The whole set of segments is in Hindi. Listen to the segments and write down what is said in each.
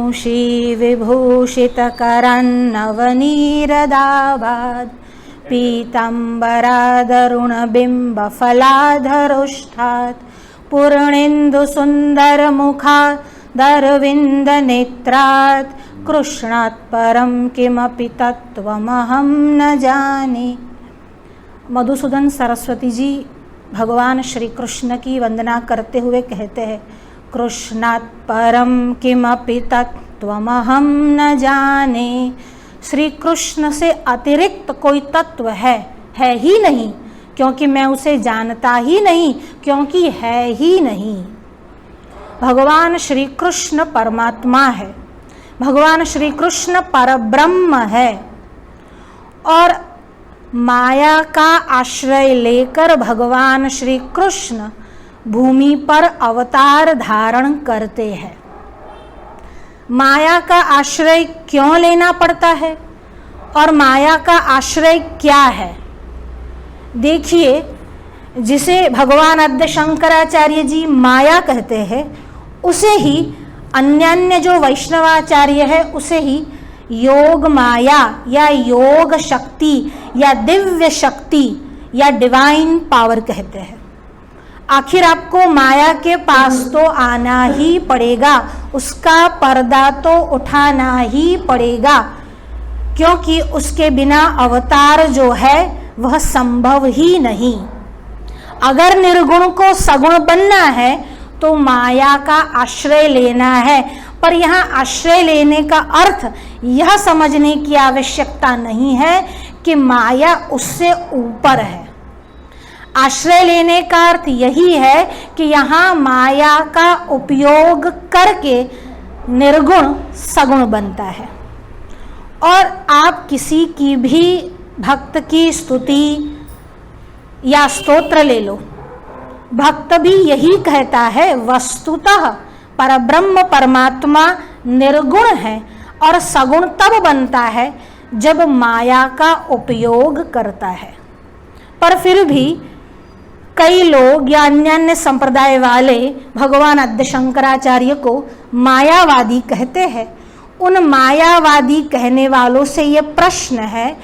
वंशी विभूषितकरन्नवनीरदाभाद् पीताम्बरादरुणबिम्बफलाधरोष्ठात् पूर्णेन्दुसुन्दरमुखादरविन्दनेत्रात् कृष्णात् परं किमपि तत्त्वमहं न जाने। मधुसूदन सरस्वती जी भगवान श्री कृष्ण की वंदना करते हुए कहते हैं, कृष्णात् परम किमपि तत्त्वमहं न जाने। श्री कृष्ण से अतिरिक्त कोई तत्व है ही नहीं, क्योंकि मैं उसे जानता ही नहीं, क्योंकि है ही नहीं। भगवान श्री कृष्ण परमात्मा है, भगवान श्री कृष्ण परब्रह्म है और माया का आश्रय लेकर भगवान श्री कृष्ण भूमि पर अवतार धारण करते हैं। माया का आश्रय क्यों लेना पड़ता है और माया का आश्रय क्या है? देखिए, जिसे भगवान आद्य शंकराचार्य जी माया कहते हैं, उसे ही अन्य जो वैष्णवाचार्य है उसे ही योग माया या योग शक्ति या दिव्य शक्ति या डिवाइन पावर कहते हैं। आखिर आपको माया के पास तो आना ही पड़ेगा, उसका पर्दा तो उठाना ही पड़ेगा, क्योंकि उसके बिना अवतार जो है वह संभव ही नहीं। अगर निर्गुण को सगुण बनना है तो माया का आश्रय लेना है, पर यहाँ आश्रय लेने का अर्थ यह समझने की आवश्यकता नहीं है कि माया उससे ऊपर है। आश्रय लेने का अर्थ यही है कि यहाँ माया का उपयोग करके निर्गुण सगुण बनता है। और आप किसी की भी भक्त की स्तुति या स्तोत्र ले लो, भक्त भी यही कहता है, वस्तुतः परब्रह्म परमात्मा निर्गुण है और सगुण तब बनता है जब माया का उपयोग करता है। पर फिर भी कई लोग या अन्य संप्रदाय वाले भगवान आद्य शंकराचार्य को मायावादी कहते हैं। उन मायावादी कहने वालों से ये प्रश्न है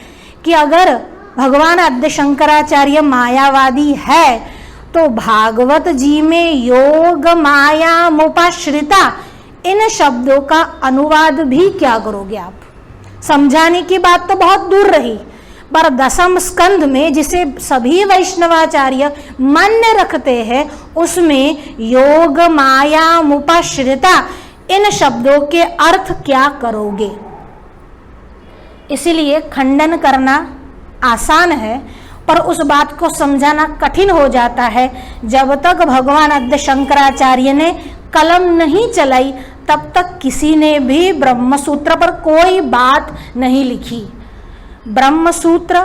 कि अगर भगवान आद्य शंकराचार्य मायावादी है तो भागवत जी में योग माया मुपाश्रिता इन शब्दों का अनुवाद भी क्या करोगे आप? समझाने की बात तो बहुत दूर रही, पर दशम स्कंध में जिसे सभी वैष्णवाचार्य मान्य रखते हैं उसमें योग माया मुपाश्रिता इन शब्दों के अर्थ क्या करोगे? इसीलिए खंडन करना आसान है, पर उस बात को समझाना कठिन हो जाता है। जब तक भगवान आद्य शंकराचार्य ने कलम नहीं चलाई तब तक किसी ने भी ब्रह्मसूत्र पर कोई बात नहीं लिखी। ब्रह्मसूत्र,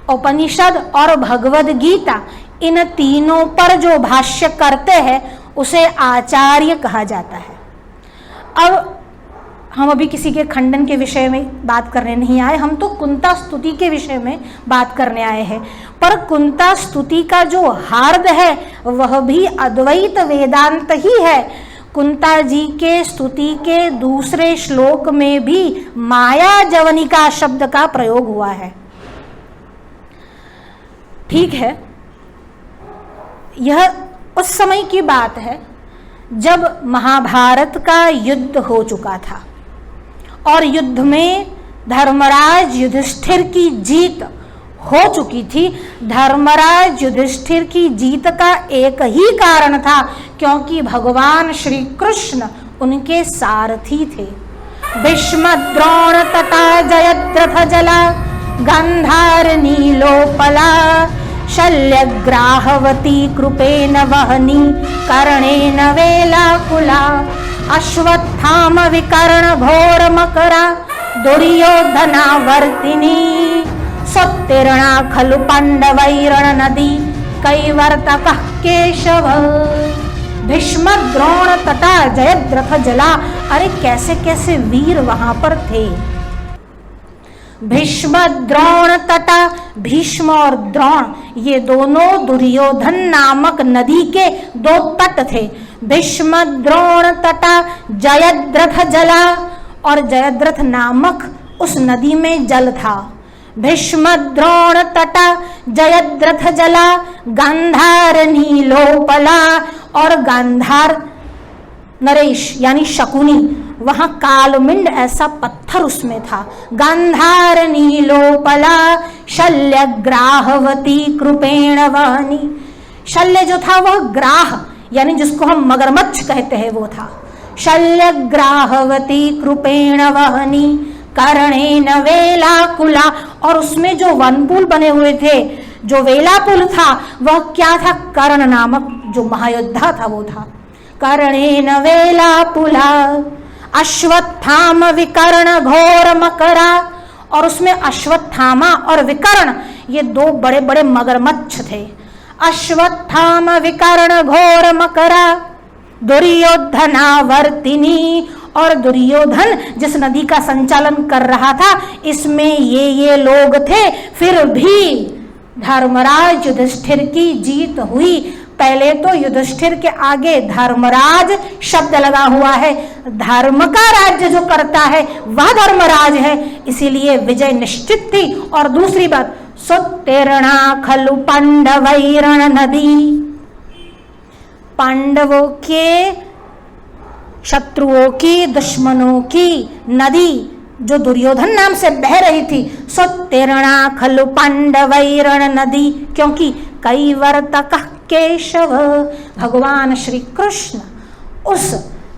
उपनिषद और भगवद गीता इन तीनों पर जो भाष्य करते हैं उसे आचार्य कहा जाता है। अब हम अभी किसी के खंडन के विषय में बात करने नहीं आए, हम तो कुंता स्तुति के विषय में बात करने आए हैं। पर कुंता स्तुति का जो हार्द है वह भी अद्वैत वेदांत ही है। कुंता जी के स्तुति के दूसरे श्लोक में भी माया जवनिका शब्द का प्रयोग हुआ है। ठीक है, यह उस समय की बात है जब महाभारत का युद्ध हो चुका था और युद्ध में धर्मराज युधिष्ठिर की जीत हो चुकी थी। धर्मराज युधिष्ठिर की जीत का एक ही कारण था, क्योंकि भगवान श्री कृष्ण उनके सारथी थे। भीष्म द्रोण तथा जयद्रथ जला गंधार नीलोपला शल्यग्राहवती कृपेन वहनी कर्णेन वेलाकुला अश्वत्थाम विकर्ण घोर मकरा दुर्योधनावर्तिनी सोत्तीर्णा खलु पांडवैरण नदी कैवर्तकः केशव। भीष्म द्रोण तथा जयद्रथ जला, अरे कैसे कैसे वीर वहां पर थे। भीष्म द्रोण तथा, भीष्म और द्रोण ये दोनों दुर्योधन नामक नदी के दो तट थे। भीष्म द्रोण तथा जयद्रथ जला, और जयद्रथ नामक उस नदी में जल था। भीष्म द्रोण तटा जयद्रथ जला गांधार नीलोपला, और गांधार नरेश यानी शकुनी, वहां कालमिंड ऐसा पत्थर उसमें था। गांधार नीलोपला शल्य ग्राहवती कृपेण वहनी, शल्य जो था वह ग्राह यानी जिसको हम मगरमच्छ कहते हैं वो था। शल्य ग्राहवती कृपेण वहनी कर्णेन वेलाकुला, और उसमें जो वनपुल बने हुए थे, जो वेलापुल था वह क्या था? कर्ण नामक जो महायोद्धा था वो था। कर्णेन वेलापुला अश्वत्थाम विकर्ण घोर मकरा, और उसमें अश्वत्थामा और विकर्ण ये दो बड़े बड़े मगरमच्छ थे। अश्वत्थाम विकर्ण घोर मकरा दुर्योधनावर्तिनी, और दुर्योधन जिस नदी का संचालन कर रहा था इसमें ये लोग थे। फिर भी धर्मराज युधिष्ठिर की जीत हुई। पहले तो युधिष्ठिर के आगे धर्मराज शब्द लगा हुआ है, धर्म का राज्य जो करता है वह धर्मराज है, इसीलिए विजय निश्चित थी। और दूसरी बात, सुत्तीर्णा खलु पांडवैरण नदी, पांडवों के शत्रुओं की दुश्मनों की नदी जो दुर्योधन नाम से बह रही थी, सुत्तीर्णा खलु पांडवैरण नदी, क्योंकि कैवर्तकः केशव, भगवान श्री कृष्ण उस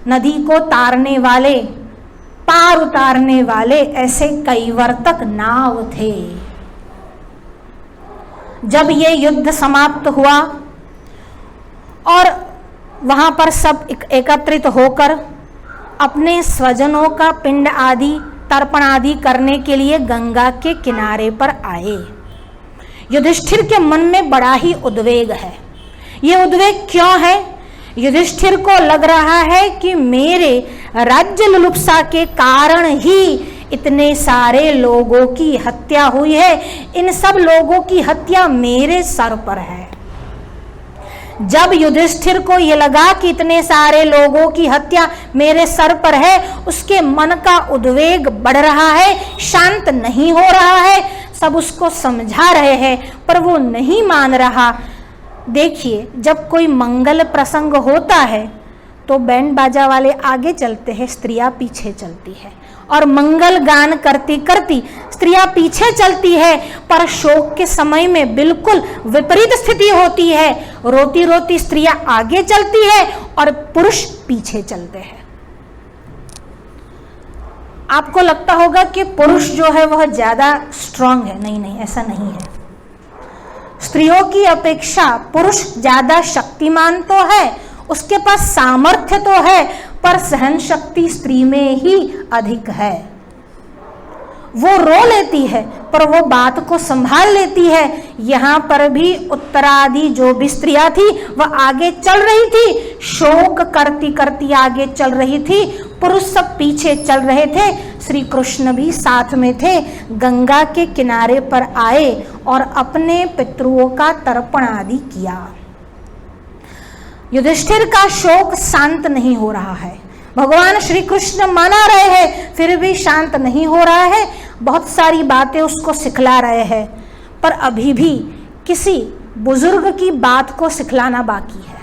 नदी को तारने वाले, पार उतारने वाले ऐसे कैवर्तक नाव थे। जब ये युद्ध समाप्त हुआ और वहां पर सब एकत्रित होकर अपने स्वजनों का पिंड आदि तर्पण आदि करने के लिए गंगा के किनारे पर आए, युधिष्ठिर के मन में बड़ा ही उद्वेग है। ये उद्वेग क्यों है? युधिष्ठिर को लग रहा है कि मेरे राज्य लुलुप्सा के कारण ही इतने सारे लोगों की हत्या हुई है, इन सब लोगों की हत्या मेरे सर पर है। जब युधिष्ठिर को यह लगा कि इतने सारे लोगों की हत्या मेरे सर पर है, उसके मन का उद्वेग बढ़ रहा है, शांत नहीं हो रहा है। सब उसको समझा रहे हैं पर वो नहीं मान रहा। देखिए, जब कोई मंगल प्रसंग होता है तो बैंड बाजा वाले आगे चलते हैं, स्त्रियां पीछे चलती है, और मंगल गान करती करती स्त्रियां पीछे चलती है। पर शोक के समय में बिल्कुल विपरीत स्थिति होती है, रोती रोती स्त्रियां आगे चलती है और पुरुष पीछे चलते हैं। आपको लगता होगा कि पुरुष जो है वह ज्यादा स्ट्रांग है, नहीं नहीं, ऐसा नहीं है। स्त्रियों की अपेक्षा पुरुष ज्यादा शक्तिमान तो है, उसके पास सामर्थ्य तो है, पर सहन शक्ति स्त्री में ही अधिक है। वो रो लेती है पर वो बात को संभाल लेती है। यहाँ पर भी उत्तरादि जो भी स्त्रियां थी वह आगे चल रही थी, शोक करती करती आगे चल रही थी, पुरुष सब पीछे चल रहे थे। श्री कृष्ण भी साथ में थे, गंगा के किनारे पर आए और अपने पितरुओं का तर्पण आदि किया। युधिष्ठिर का शोक शांत नहीं हो रहा है। भगवान श्री कृष्ण मना रहे हैं फिर भी शांत नहीं हो रहा है। बहुत सारी बातें उसको सिखला रहे हैं, पर अभी भी किसी बुजुर्ग की बात को सिखलाना बाकी है।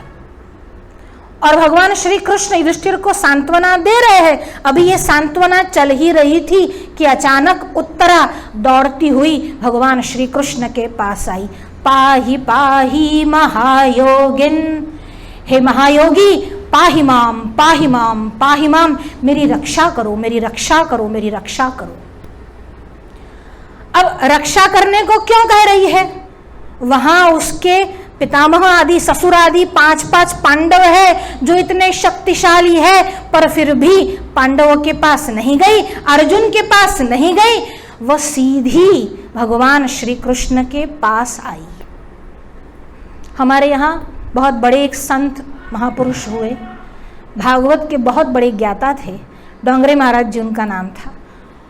और भगवान श्री कृष्ण युधिष्ठिर को सांत्वना दे रहे हैं। अभी ये सांत्वना चल ही रही थी कि अचानक उत्तरा दौड़ती हुई भगवान श्री कृष्ण के पास आई। पाहि पाहि महायोगिन, हे महायोगी, पाहि माम पाहि माम पाहि माम, मेरी रक्षा करो, मेरी रक्षा करो, मेरी रक्षा करो। अब रक्षा करने को क्यों कह रही है? वहां उसके पितामह आदि, ससुर आदि 5-5 पांडव है जो इतने शक्तिशाली है, पर फिर भी पांडवों के पास नहीं गई, अर्जुन के पास नहीं गई, वह सीधी भगवान श्री कृष्ण के पास आई। हमारे यहाँ बहुत बड़े एक संत महापुरुष हुए, भागवत के बहुत बड़े ज्ञाता थे, डोंगरे महाराज जी उनका नाम था।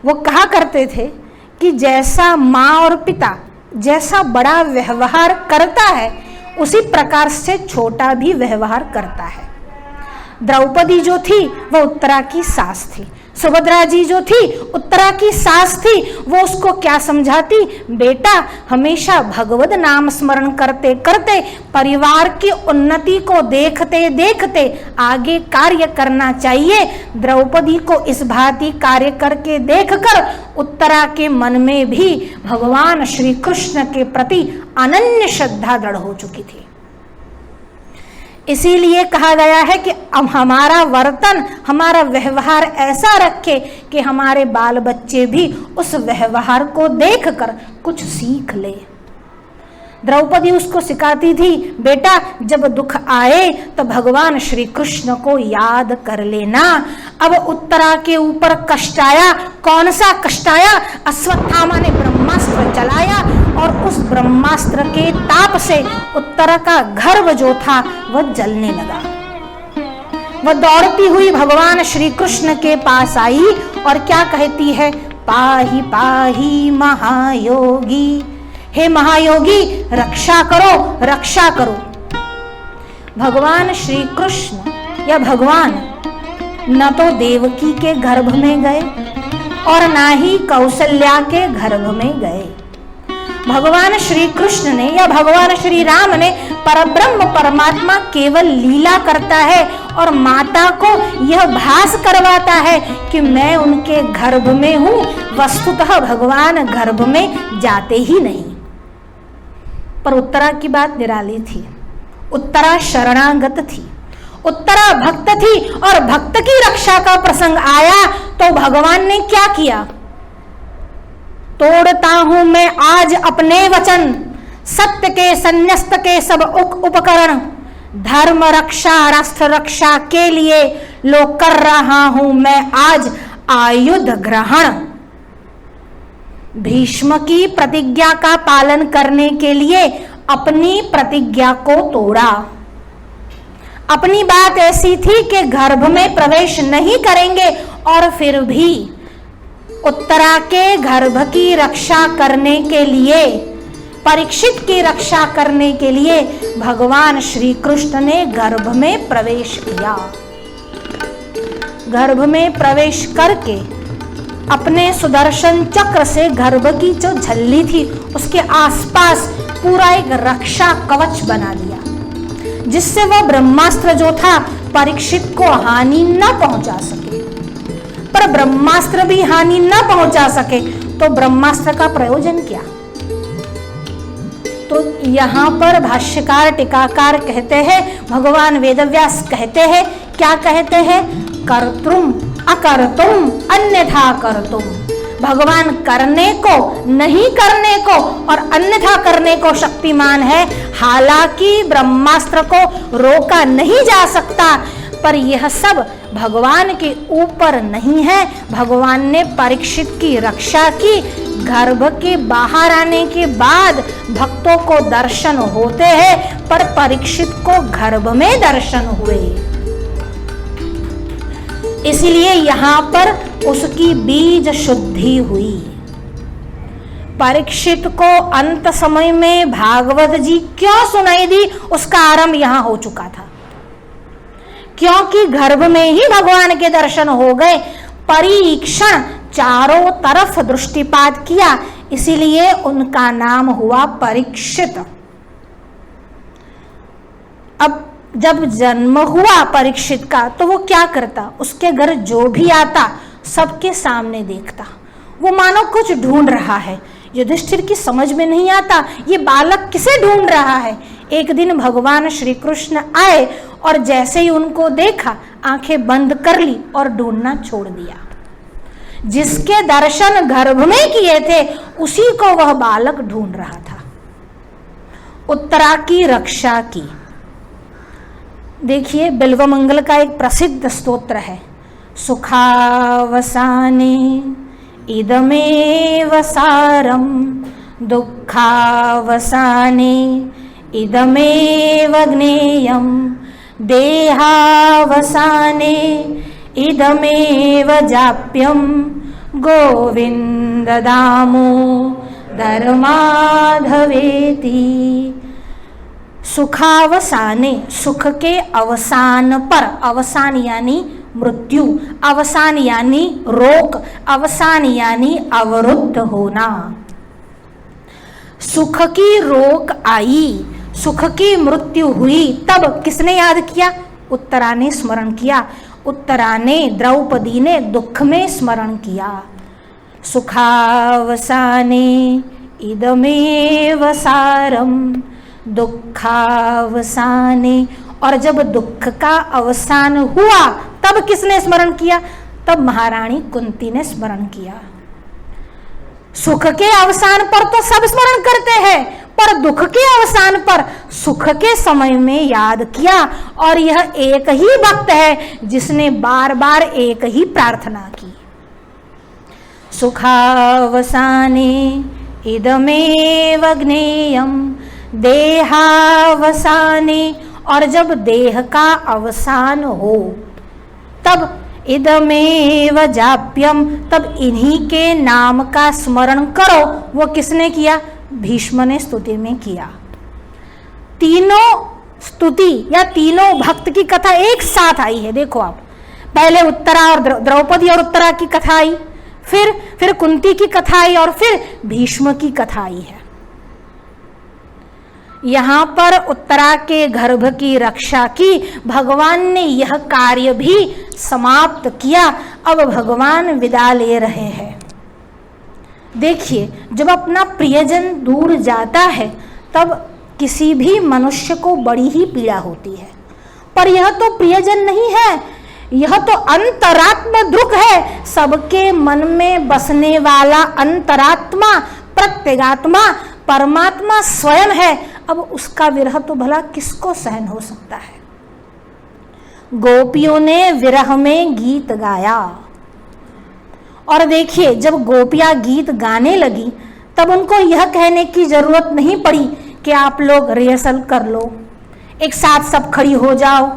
वो कहा करते थे कि जैसा माँ और पिता जैसा बड़ा व्यवहार करता है उसी प्रकार से छोटा भी व्यवहार करता है। द्रौपदी जो थी वह उत्तरा की सास थी, सुभद्रा जी जो थी, उत्तरा की सास थी, वो उसको क्या समझाती, बेटा हमेशा भगवत नाम स्मरण करते करते, परिवार की उन्नति को देखते देखते आगे कार्य करना चाहिए। द्रौपदी को इस भांति कार्य करके देखकर उत्तरा के मन में भी भगवान श्री कृष्ण के प्रति अनन्य श्रद्धा दृढ़ हो चुकी थी। इसीलिए कहा गया है कि हमारा वर्तन, हमारा व्यवहार ऐसा रखे कि हमारे बाल बच्चे भी उस व्यवहार को देखकर कुछ सीख ले। द्रौपदी उसको सिखाती थी, बेटा जब दुख आए तो भगवान श्री कृष्ण को याद कर लेना। अब उत्तरा के ऊपर कष्ट आया, कौन सा कष्ट आया, अश्वत्थामा ने ब्रह्मास्त्र चलाया और उस ब्रह्मास्त्र के ताप से उत्तरा का गर्भ जो था वह जलने लगा। वह दौड़ती हुई भगवान श्री कृष्ण के पास आई और क्या कहती है, पाही पाही महायोगी, हे महायोगी रक्षा करो रक्षा करो। भगवान श्री कृष्ण या भगवान न तो देवकी के गर्भ में गए और ना ही कौशल्या के गर्भ में गए। भगवान श्री कृष्ण ने या भगवान श्री राम ने, परब्रह्म परमात्मा केवल लीला करता है और माता को यह भास करवाता है कि मैं उनके गर्भ में हूं। वस्तुतः भगवान गर्भ में जाते ही नहीं। पर उत्तरा की बात निराली थी। उत्तरा शरणागत थी, उत्तरा भक्त थी और भक्त की रक्षा का प्रसंग आया तो भगवान ने क्या किया, तोड़ता हूं मैं आज अपने वचन, सत्य के संन्यास्त के सब उपकरण, धर्म रक्षा राष्ट्र रक्षा के लिए लो कर रहा हूं मैं आज आयुध ग्रहण। भीष्म की प्रतिज्ञा का पालन करने के लिए अपनी प्रतिज्ञा को तोड़ा। अपनी बात ऐसी थी कि गर्भ में प्रवेश नहीं करेंगे और फिर भी उत्तरा के गर्भ की रक्षा करने के लिए, परीक्षित की रक्षा करने के लिए भगवान श्री कृष्ण ने गर्भ में प्रवेश किया। गर्भ में प्रवेश करके अपने सुदर्शन चक्र से गर्भ की जो झल्ली थी उसके आसपास पूरा एक रक्षा कवच बना दिया, जिससे वह ब्रह्मास्त्र जो था परीक्षित को हानि न पहुंचा सके। पर ब्रह्मास्त्र भी हानि न पहुंचा सके तो ब्रह्मास्त्र का प्रयोजन क्या। तो यहाँ पर भाष्यकार टीकाकार कहते हैं, भगवान वेदव्यास कहते हैं, क्या कहते हैं, कर्तुम अकर्तुम अन्यथा कर्तुम। भगवान करने को, नहीं करने को और अन्यथा करने को शक्तिमान है। हालांकि ब्रह्मास्त्र को रोका नहीं जा सकता, पर यह सब भगवान के ऊपर नहीं है। भगवान ने परीक्षित की रक्षा की। गर्भ के बाहर आने के बाद भक्तों को दर्शन होते हैं, पर परीक्षित को गर्भ में दर्शन हुए। इसलिए यहाँ पर उसकी बीज शुद्धि हुई। परीक्षित को अंत समय में भागवत जी क्यों सुनाई दी, उसका आरंभ यहाँ हो चुका था, क्योंकि गर्भ में ही भगवान के दर्शन हो गए। परीक्षण, चारों तरफ दृष्टिपात किया, इसीलिए उनका नाम हुआ परीक्षित। अब जब जन्म हुआ परीक्षित का तो वो क्या करता, उसके घर जो भी आता सबके सामने देखता। वो मानो कुछ ढूंढ रहा है। युधिष्ठिर की समझ में नहीं आता ये बालक किसे ढूंढ रहा है। एक दिन भगवान श्री कृष्ण आए और जैसे ही उनको देखा आंखें बंद कर ली और ढूंढना छोड़ दिया। जिसके दर्शन गर्भ में किए थे उसी को वह बालक ढूंढ रहा था। उत्तरा की रक्षा की। देखिए बिल्वमंगल का एक प्रसिद्ध स्तोत्र है, सुखावसाने इदमेव सारम, दुःखावसाने इदमेव ज्ञेयं, देहावसाने इदमेव जाप्यं, गोविंद दामोदर माधवेति। सुखावसाने, सुख के अवसान पर, अवसान यानी मृत्यु, अवसान यानी रोक, अवसान यानी अवरुद्ध होना। सुख की रोक आई, सुख की मृत्यु हुई, तब किसने याद किया? उत्तरा ने स्मरण किया। उत्तरा ने, द्रौपदी ने दुख में स्मरण किया। सुखावसाने इदमेव सारम दुखावसाने, और जब दुख का अवसान हुआ तब किसने स्मरण किया? तब महारानी कुंती ने स्मरण किया। सुख के अवसान पर तो सब स्मरण करते हैं, पर दुख के अवसान पर सुख के समय में याद किया। और यह एक ही भक्त है जिसने बार बार एक ही प्रार्थना की। सुखावसाने इदमेव ज्ञेयं देहावसाने, और जब देह का अवसान हो तब इदमेव जाप्यम, तब इन्हीं के नाम का स्मरण करो। वो किसने किया? भीष्म ने स्तुति में किया। तीनों स्तुति या तीनों भक्त की कथा एक साथ आई है। देखो आप, पहले उत्तरा और द्रौपदी और उत्तरा की कथा आई, फिर कुंती की कथा आई, और फिर भीष्म की कथा आई है। यहां पर उत्तरा के गर्भ की रक्षा की, भगवान ने यह कार्य भी समाप्त किया। अब भगवान विदा ले रहे हैं। देखिए, जब अपना प्रियजन दूर जाता है तब किसी भी मनुष्य को बड़ी ही पीड़ा होती है, पर यह तो प्रियजन नहीं है, यह तो अंतरात्मा दुख है। सबके मन में बसने वाला अंतरात्मा, प्रत्यगात्मा, परमात्मा स्वयं है। अब उसका विरह तो भला किसको सहन हो सकता है। गोपियों ने विरह में गीत गाया, और देखिए, जब गोपियां गीत गाने लगी तब उनको यह कहने की जरूरत नहीं पड़ी कि आप लोग रिहर्सल कर लो, एक साथ सब खड़ी हो जाओ,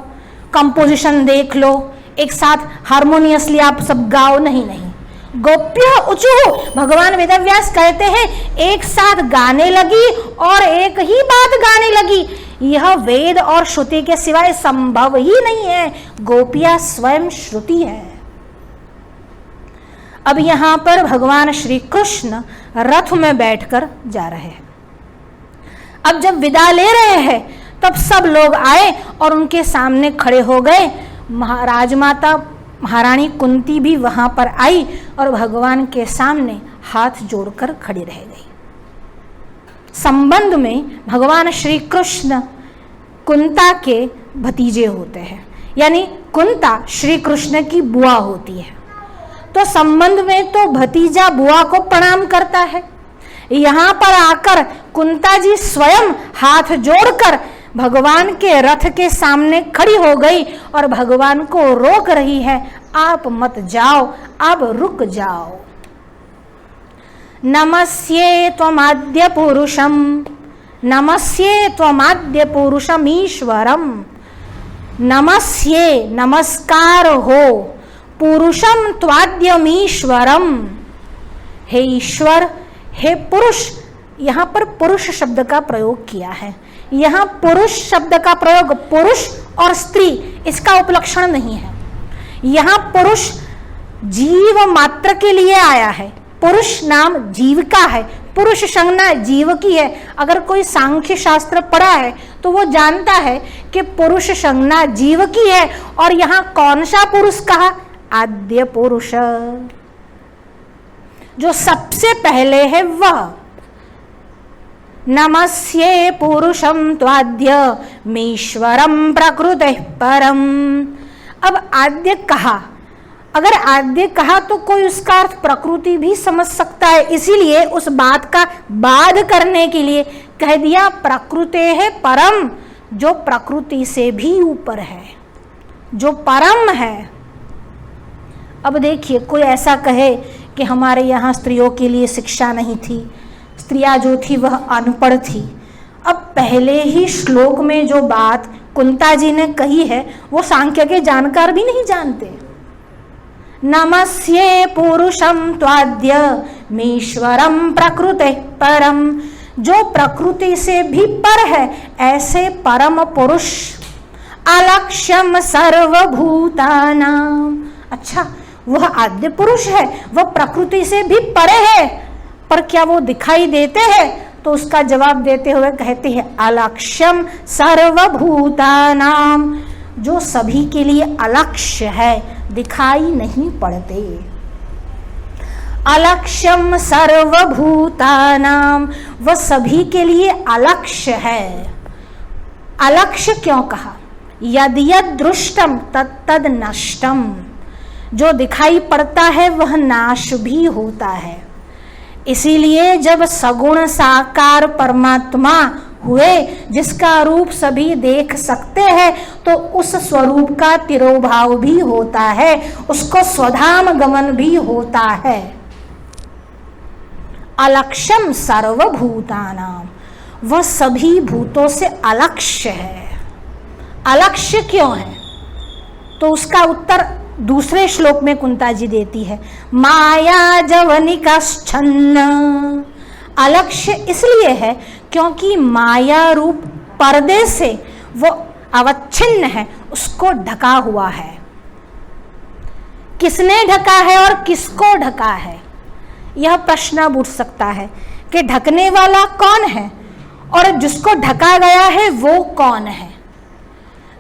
कंपोजिशन देख लो, एक साथ हारमोनियसली आप सब गाओ। नहीं, गोप्य उचु, भगवान वेदव्यास कहते हैं एक साथ गाने लगी और एक ही बात गाने लगी। यह वेद और श्रुति के सिवाय संभव ही नहीं है। गोपियां स्वयं श्रुति है। अब यहां पर भगवान श्री कृष्ण रथ में बैठकर जा रहे हैं। अब जब विदा ले रहे हैं तब सब लोग आए और उनके सामने खड़े हो गए। राजमाता महारानी कुंती भी वहां पर आई और भगवान के सामने हाथ जोड़कर खड़ी रह गई। संबंध में भगवान श्री कृष्ण कुंता के भतीजे होते हैं, यानी कुंता श्री कृष्ण की बुआ होती है, तो संबंध में तो भतीजा बुआ को प्रणाम करता है। यहां पर आकर कुंता जी स्वयं हाथ जोड़कर भगवान के रथ के सामने खड़ी हो गई और भगवान को रोक रही है, आप मत जाओ, अब रुक जाओ। नमस्ये त्वमाद्य पुरुषम, नमस्ये त्वमाद्य पुरुषम ईश्वरम। नमस्ये, नमस्कार हो, पुरुषम त्वाद्यमीश्वरम, हे ईश्वर, हे पुरुष। यहां पर पुरुष शब्द का प्रयोग किया है। यहां पुरुष शब्द का प्रयोग पुरुष और स्त्री, इसका उपलक्षण नहीं है। यहां पुरुष जीव मात्र के लिए आया है। पुरुष नाम जीव का है, पुरुष संज्ञा जीव की है। अगर कोई सांख्य शास्त्र पढ़ा है तो वो जानता है कि पुरुष संज्ञा जीव की है। और यहां कौन सा पुरुष कहा? आद्य पुरुष, जो सबसे पहले है वह। नमस्ये पुरुषम त्वाद्यमीश्वरम प्रकृते परम। अब आद्य कहा, अगर आद्य कहा तो कोई उसका अर्थ प्रकृति भी समझ सकता है, इसीलिए उस बात का बाध करने के लिए कह दिया प्रकृते है परम, जो प्रकृति से भी ऊपर है, जो परम है। अब देखिए, कोई ऐसा कहे कि हमारे यहाँ स्त्रियों के लिए शिक्षा नहीं थी, स्त्रियां जो थी वह अनपढ़ थी। अब पहले ही श्लोक में जो बात कुंता जी ने कही है वो सांख्य के जानकार भी नहीं जानते। नमस्ये पुरुषम त्वाद्यमीश्वरम प्रकृते परम, जो प्रकृति से भी पर है, ऐसे परम पुरुष। अलक्ष्यम सर्वभूतानाम। अच्छा, वह आद्य पुरुष है, वह प्रकृति से भी परे है, पर क्या वो दिखाई देते हैं? तो उसका जवाब देते हुए कहते हैं अलक्ष्यम सर्वभूतानाम, जो सभी के लिए अलक्ष्य है, दिखाई नहीं पड़ते। अलक्ष्यम सर्वभूतानाम, वह सभी के लिए अलक्ष्य है। अलक्ष्य क्यों कहा? यद यद दृष्टम तत्तद नष्टम, जो दिखाई पड़ता है वह नाश भी होता है। इसीलिए जब सगुण साकार परमात्मा हुए, जिसका रूप सभी देख सकते हैं, तो उस स्वरूप का तिरोभाव भी होता है, उसको स्वधाम गमन भी होता है। अलक्ष्यम सर्वभूतानाम, वह सभी भूतों से अलक्ष्य है। अलक्ष्य क्यों है? तो उसका उत्तर दूसरे श्लोक में कुंता जी देती है, माया जवनिकाश्छन्न। अलक्ष्य इसलिए है क्योंकि माया रूप पर्दे से वो अवच्छिन्न है, उसको ढका हुआ है। किसने ढका है और किसको ढका है? यह प्रश्न उठ सकता है कि ढकने वाला कौन है और जिसको ढका गया है वो कौन है?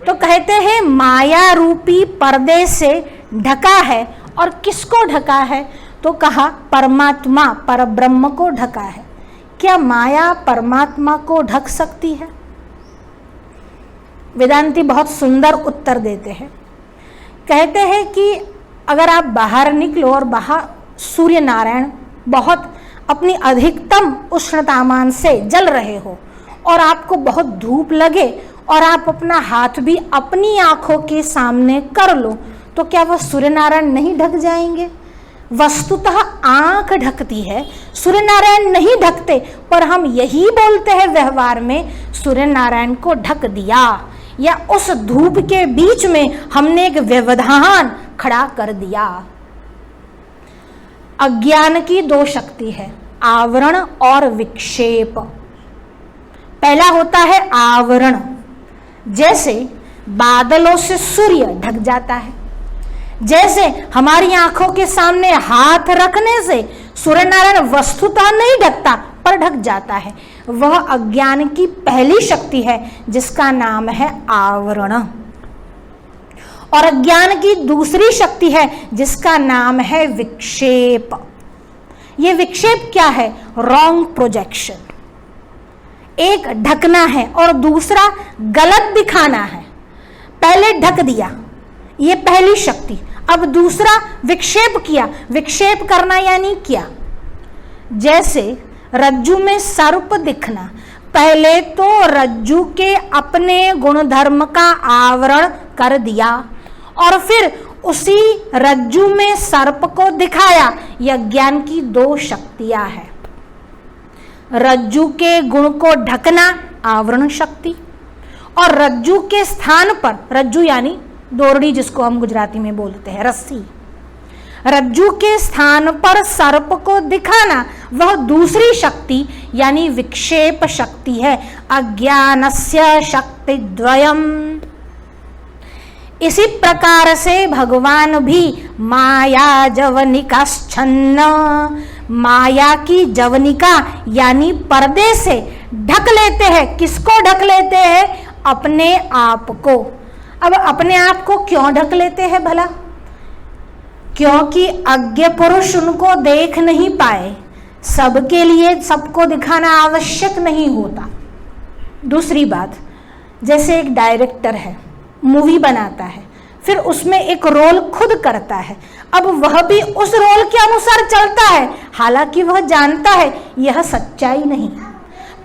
तो कहते हैं माया रूपी पर्दे से ढका है। और किसको ढका है? तो कहा परमात्मा परब्रह्म को ढका है। क्या माया परमात्मा को ढक सकती है? वेदांती बहुत सुंदर उत्तर देते हैं। कहते हैं कि अगर आप बाहर निकलो और बाहर सूर्य नारायण बहुत अपनी अधिकतम उष्णतामान से जल रहे हो और आपको बहुत धूप लगे और आप अपना हाथ भी अपनी आंखों के सामने कर लो, तो क्या वह सूर्य नारायण नहीं ढक जाएंगे? वस्तुतः आंख ढकती है, सूर्य नारायण नहीं ढकते, पर हम यही बोलते हैं व्यवहार में सूर्य नारायण को ढक दिया, या उस धूप के बीच में हमने एक व्यवधान खड़ा कर दिया। अज्ञान की दो शक्ति है, आवरण और विक्षेप। पहला होता है आवरण, जैसे बादलों से सूर्य ढक जाता है, जैसे हमारी आंखों के सामने हाथ रखने से सूर्य नारायण वस्तुतः नहीं ढकता पर ढक जाता है। वह अज्ञान की पहली शक्ति है जिसका नाम है आवरण। और अज्ञान की दूसरी शक्ति है जिसका नाम है विक्षेप। ये विक्षेप क्या है? Wrong projection. एक ढकना है और दूसरा गलत दिखाना है। पहले ढक दिया, ये पहली शक्ति। अब दूसरा विक्षेप किया। विक्षेप करना यानी क्या? जैसे रज्जु में सर्प दिखना, पहले तो रज्जु के अपने गुणधर्म का आवरण कर दिया और फिर उसी रज्जु में सर्प को दिखाया। यह ज्ञान की दो शक्तियां हैं। रज्जु के गुण को ढकना आवरण शक्ति, और रज्जु के स्थान पर, रज्जु यानी दोरड़ी जिसको हम गुजराती में बोलते हैं, रस्सी, रज्जु के स्थान पर सर्प को दिखाना वह दूसरी शक्ति यानी विक्षेप शक्ति है। अज्ञानस्य शक्ति द्वयम। इसी प्रकार से भगवान भी माया जवनिकाश्छन्न, माया की जवनिका यानी पर्दे से ढक लेते हैं। किसको ढक लेते हैं? अपने आप को। अब अपने आप को क्यों ढक लेते हैं भला? क्योंकि अज्ञ पुरुष उनको देख नहीं पाए। सबके लिए सबको दिखाना आवश्यक नहीं होता। दूसरी बात, जैसे एक डायरेक्टर है, मूवी बनाता है, फिर उसमें एक रोल खुद करता है। अब वह भी उस रोल के अनुसार चलता है, हालांकि वह जानता है यह सच्चाई नहीं,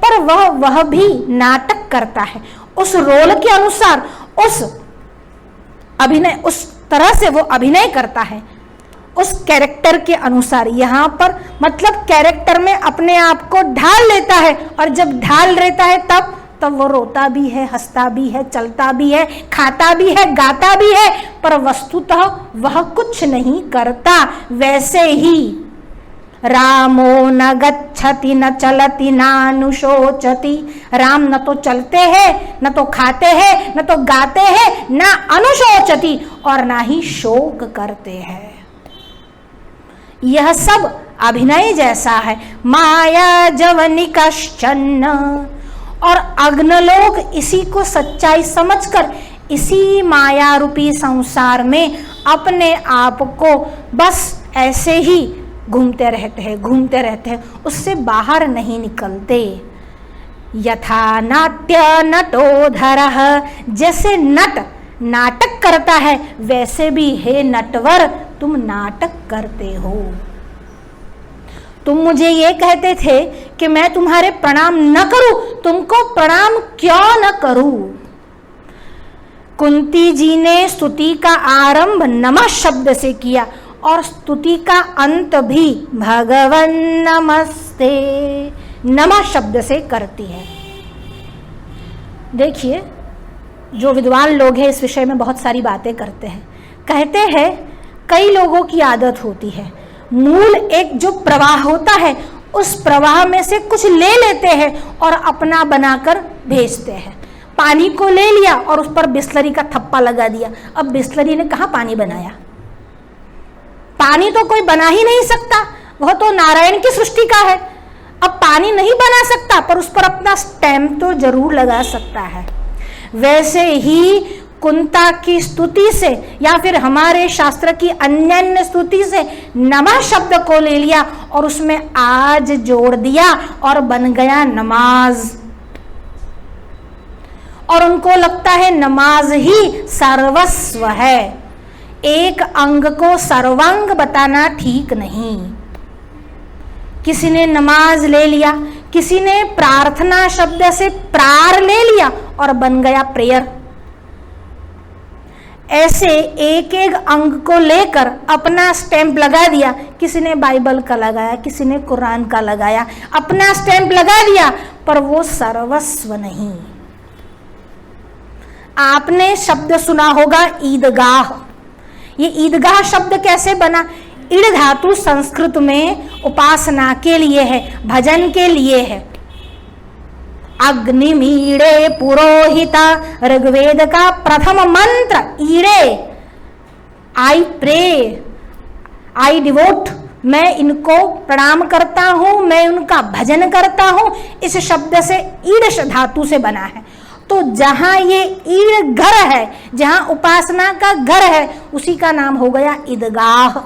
पर वह भी नाटक करता है उस रोल के अनुसार। उस अभिनय, उस तरह से वो अभिनय करता है उस कैरेक्टर के अनुसार। यहाँ पर मतलब कैरेक्टर में अपने आप को ढाल लेता है, और जब ढाल लेता है तब वो रोता भी है, हंसता भी है, चलता भी है, खाता भी है, गाता भी है, पर वस्तुतः वह कुछ नहीं करता। वैसे ही रामो न गच्छति न चलति नानुशोचति। राम न तो चलते हैं, न तो खाते हैं, न तो गाते हैं, न अनुशोचति और ना ही शोक करते हैं। यह सब अभिनय जैसा है। माया जवनिकाश्चन्न, और अग्नलोक इसी को सच्चाई समझकर इसी माया रूपी संसार में अपने आप को बस ऐसे ही घूमते रहते हैं, उससे बाहर नहीं निकलते। यथा नाट्य नटोधरः, जैसे नट नाटक करता है वैसे भी हे नटवर तुम नाटक करते हो। तुम मुझे ये कहते थे कि मैं तुम्हारे प्रणाम न करूं, तुमको प्रणाम क्यों न करूं। कुंती जी ने स्तुति का आरंभ नमः शब्द से किया और स्तुति का अंत भी भगवन नमस्ते नमः शब्द से करती है। देखिए, जो विद्वान लोग हैं इस विषय में बहुत सारी बातें करते हैं। कहते हैं कई लोगों की आदत होती है, मूल एक जो प्रवाह होता है उस प्रवाह में से कुछ ले लेते हैं और अपना बनाकर भेजते हैं। पानी को ले लिया और उस पर बिस्लरी का थप्पा लगा दिया। अब बिस्लरी ने कहाँ पानी बनाया? पानी तो कोई बना ही नहीं सकता, वह तो नारायण की सृष्टि का है। अब पानी नहीं बना सकता पर उस पर अपना स्टैम्प तो जरूर लगा सकता है। वैसे ही कुंता की स्तुति से या फिर हमारे शास्त्र की अन्य स्तुति से नमः शब्द को ले लिया और उसमें आज जोड़ दिया और बन गया नमाज। और उनको लगता है नमाज ही सर्वस्व है। एक अंग को सर्वांग बताना ठीक नहीं। किसी ने नमाज ले लिया, किसी ने प्रार्थना शब्द से प्रार ले लिया और बन गया प्रेयर। ऐसे एक एक अंग को लेकर अपना स्टैंप लगा दिया। किसी ने बाइबल का लगाया, किसी ने कुरान का लगाया, अपना स्टैंप लगा दिया, पर वो सर्वस्व नहीं। आपने शब्द सुना होगा ईदगाह। ये ईदगाह शब्द कैसे बना? ईड़ धातु संस्कृत में उपासना के लिए है, भजन के लिए है। अग्निमीड़े पुरोहिता, ऋग्वेद का प्रथम मंत्र ईड़े। आई प्रे, आई डिवोट, मैं इनको प्रणाम करता हूं, मैं उनका भजन करता हूं। इस शब्द से ईड़ धातु से बना है। तो जहां ये ईड़ घर है, जहां उपासना का घर है, उसी का नाम हो गया ईदगाह।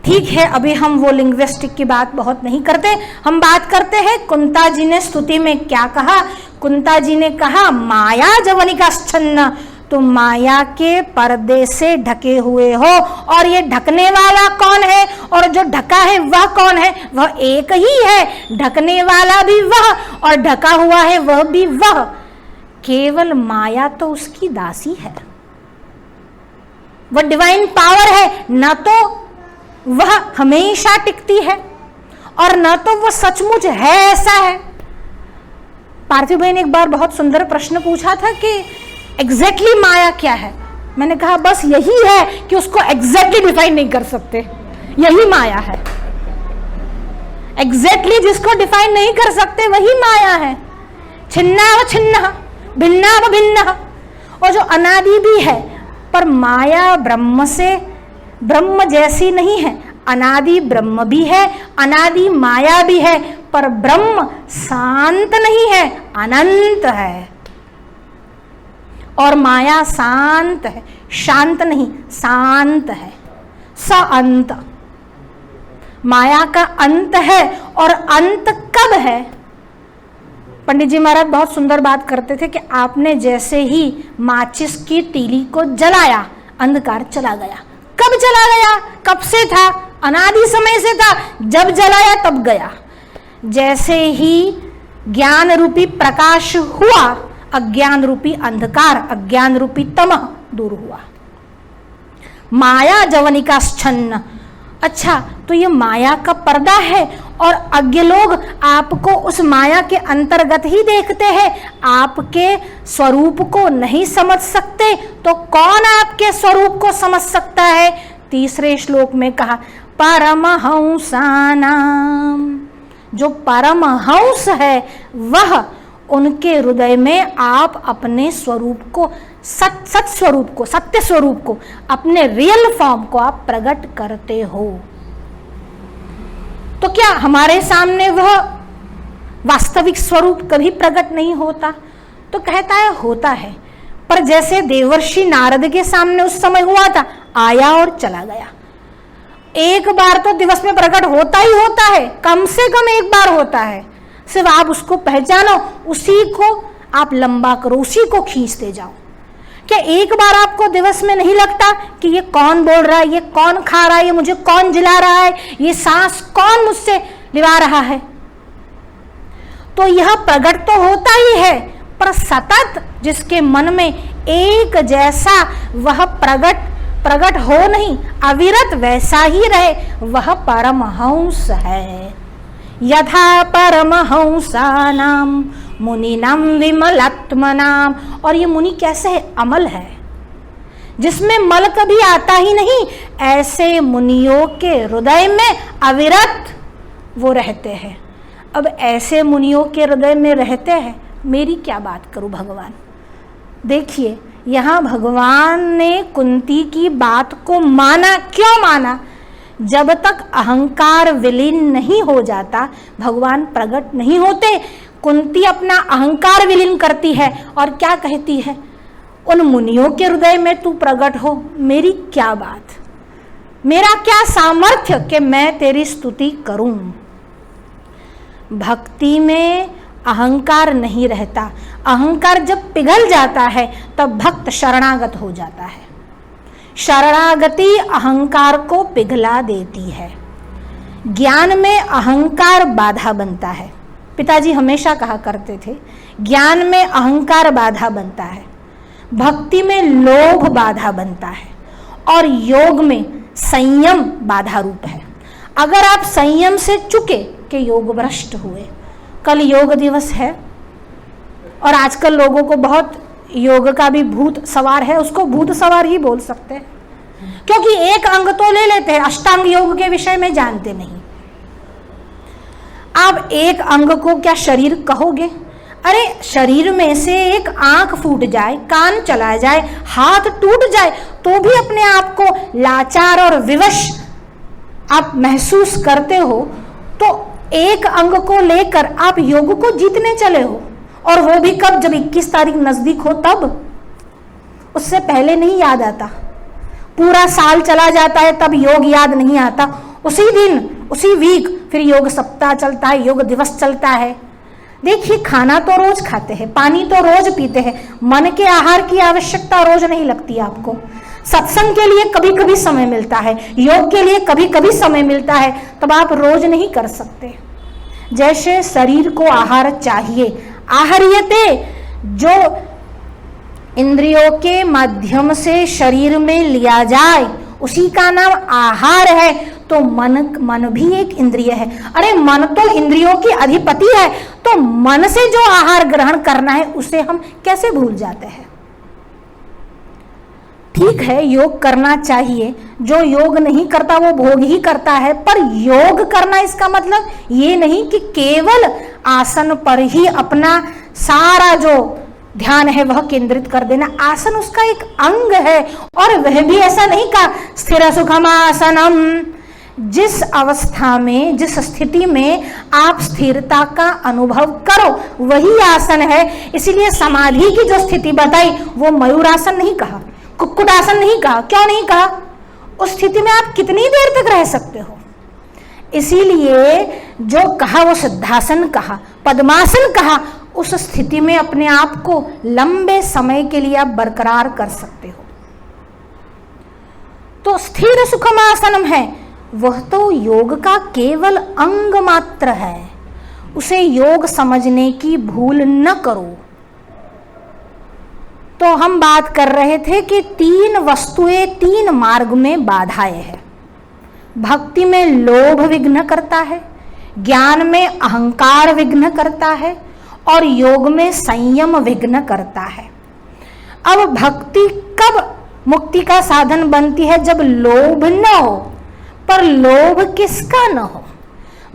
ठीक है, अभी हम वो लिंग्विस्टिक की बात बहुत नहीं करते, हम बात करते हैं कुंता जी ने स्तुति में क्या कहा। कुंता जी ने कहा माया जवनिकाश्चन्न, तुम माया के पर्दे से ढके हुए हो। और ये ढकने वाला कौन है और जो ढका है वह कौन है? वह एक ही है। ढकने वाला भी वह और ढका हुआ है वह भी वह। केवल माया तो उसकी दासी है, वह डिवाइन पावर है। न तो वह हमेशा टिकती है और न तो वह सचमुच है ऐसा है। पार्थिव भाई ने एक बार बहुत सुंदर प्रश्न पूछा था कि एग्जैक्टली माया क्या है। मैंने कहा बस यही है कि उसको एग्जैक्टली डिफाइन नहीं कर सकते, यही माया है। एग्जैक्टली जिसको डिफाइन नहीं कर सकते वही माया है। छिन्नाव छिन्न, भिन्नाव भिन्न, और जो अनादि भी है। पर माया ब्रह्म से ब्रह्म जैसी नहीं है। अनादि ब्रह्म भी है, अनादि माया भी है, पर ब्रह्म शांत नहीं है, अनंत है। और माया शांत है, शांत नहीं, शांत है, अंत। माया का अंत है। और अंत कब है? पंडित जी महाराज बहुत सुंदर बात करते थे कि आपने जैसे ही माचिस की तीली को जलाया, अंधकार चला गया। कब चला गया? कब से था? अनादि समय से था। जब जलाया तब गया। जैसे ही ज्ञान रूपी प्रकाश हुआ, अज्ञान रूपी अंधकार, अज्ञान रूपी तमः दूर हुआ। माया जवनिकाश्चन्न। अच्छा, तो ये माया का पर्दा है और अज्ञ लोग आपको उस माया के अंतर्गत ही देखते हैं, आपके स्वरूप को नहीं समझ सकते। तो कौन आपके स्वरूप को समझ सकता है? तीसरे श्लोक में कहा परमहंसानाम, जो परमहंस है वह, उनके हृदय में आप अपने स्वरूप को, सत स्वरूप को, सत्य स्वरूप को, अपने रियल फॉर्म को आप प्रकट करते हो। तो क्या हमारे सामने वह वास्तविक स्वरूप कभी प्रकट नहीं होता? तो कहता है होता है, पर जैसे देवर्षि नारद के सामने उस समय हुआ था, आया और चला गया। एक बार तो दिवस में प्रकट होता ही होता है, कम से कम एक बार होता है। सिर्फ आप उसको पहचानो, उसी को आप लंबा करो, उसी को खींचते जाओ। क्या एक बार आपको दिवस में नहीं लगता कि ये कौन बोल रहा है, ये कौन खा रहा है, ये मुझे कौन जिला रहा है, ये सांस कौन मुझसे लिवा रहा है? तो यह प्रकट तो होता ही है, पर सतत जिसके मन में एक जैसा वह प्रकट हो नहीं, अविरत वैसा ही रहे, वह परमहंस है। यथा परमहंसानाम मुनिनाम विमलात्मनाम, और ये मुनि कैसे है? अमल है, जिसमें मल कभी आता ही नहीं, ऐसे मुनियों के हृदय में अविरत वो रहते हैं। अब ऐसे मुनियों के हृदय में रहते हैं, मेरी क्या बात करूं भगवान। देखिए यहाँ भगवान ने कुंती की बात को माना। क्यों माना? जब तक अहंकार विलीन नहीं हो जाता भगवान प्रकट नहीं होते। कुंती अपना अहंकार विलीन करती है और क्या कहती है? उन मुनियों के हृदय में तू प्रकट हो। मेरी क्या बात, मेरा क्या सामर्थ्य कि मैं तेरी स्तुति करूं। भक्ति में अहंकार नहीं रहता। अहंकार जब पिघल जाता है तब भक्त शरणागत हो जाता है। शरणागति अहंकार को पिघला देती है। ज्ञान में अहंकार बाधा बनता है। पिताजी हमेशा कहा करते थे, ज्ञान में अहंकार बाधा बनता है, भक्ति में लोभ बाधा बनता है, और योग में संयम बाधा रूप है। अगर आप संयम से चुके कि योग भ्रष्ट हुए। कल योग दिवस है और आजकल लोगों को बहुत योग का भी भूत सवार है, उसको भूत सवार ही बोल सकते हैं, क्योंकि एक अंग तो ले लेते हैं, अष्टांग योग के विषय में जानते नहीं। आप एक अंग को क्या शरीर कहोगे? अरे शरीर में से एक आंख फूट जाए, कान चला जाए, हाथ टूट जाए तो भी अपने आप को लाचार और विवश आप महसूस करते हो। तो एक अंग को लेकर आप योग को जीतने चले हो, और वो भी कब? जब 21 तारीख नजदीक हो तब। उससे पहले नहीं याद आता। पूरा साल चला जाता है तब योग याद नहीं आता। उसी दिन, उसी वीक फिर योग सप्ताह चलता है, योग दिवस चलता है। देखिए, खाना तो रोज खाते हैं, पानी तो रोज पीते हैं, मन के आहार की आवश्यकता रोज नहीं लगती आपको। सत्संग के लिए कभी कभी समय मिलता है, योग के लिए कभी कभी समय मिलता है, तब आप रोज नहीं कर सकते। जैसे शरीर को आहार चाहिए, आहार्यते, जो इंद्रियों के माध्यम से शरीर में लिया जाए उसी का नाम आहार है। तो मन भी एक इंद्रिय है। अरे मन तो इंद्रियों की अधिपति है, तो मन से जो आहार ग्रहण करना है उसे हम कैसे भूल जाते हैं। ठीक है, योग करना चाहिए, जो योग नहीं करता वो भोग ही करता है, पर योग करना इसका मतलब ये नहीं कि केवल आसन पर ही अपना सारा जो ध्यान है वह केंद्रित कर देना। आसन उसका एक अंग है, और वह भी ऐसा नहीं कहा स्थिर सुखम आसनम। जिस अवस्था में, जिस स्थिति में आप स्थिरता का अनुभव करो वही आसन है। इसीलिए समाधि की जो स्थिति बताई वो मयूरासन नहीं कहा, कुक्कुटासन नहीं कहा। क्यों नहीं कहा? उस स्थिति में आप कितनी देर तक रह सकते हो। इसीलिए जो कहा वो सिद्धासन कहा, पद्मासन कहा। उस स्थिति में अपने आप को लंबे समय के लिए आप बरकरार कर सकते हो। तो स्थिर सुखमासनम है, वह तो योग का केवल अंग मात्र है। उसे योग समझने की भूल न करो। तो हम बात कर रहे थे कि 3 वस्तुएं 3 मार्ग में बाधाएं हैं। भक्ति में लोभ विघ्न करता है, ज्ञान में अहंकार विघ्न करता है, और योग में संयम विघ्न करता है। अब भक्ति कब मुक्ति का साधन बनती है? जब लोभ न हो, पर लोभ किसका न हो,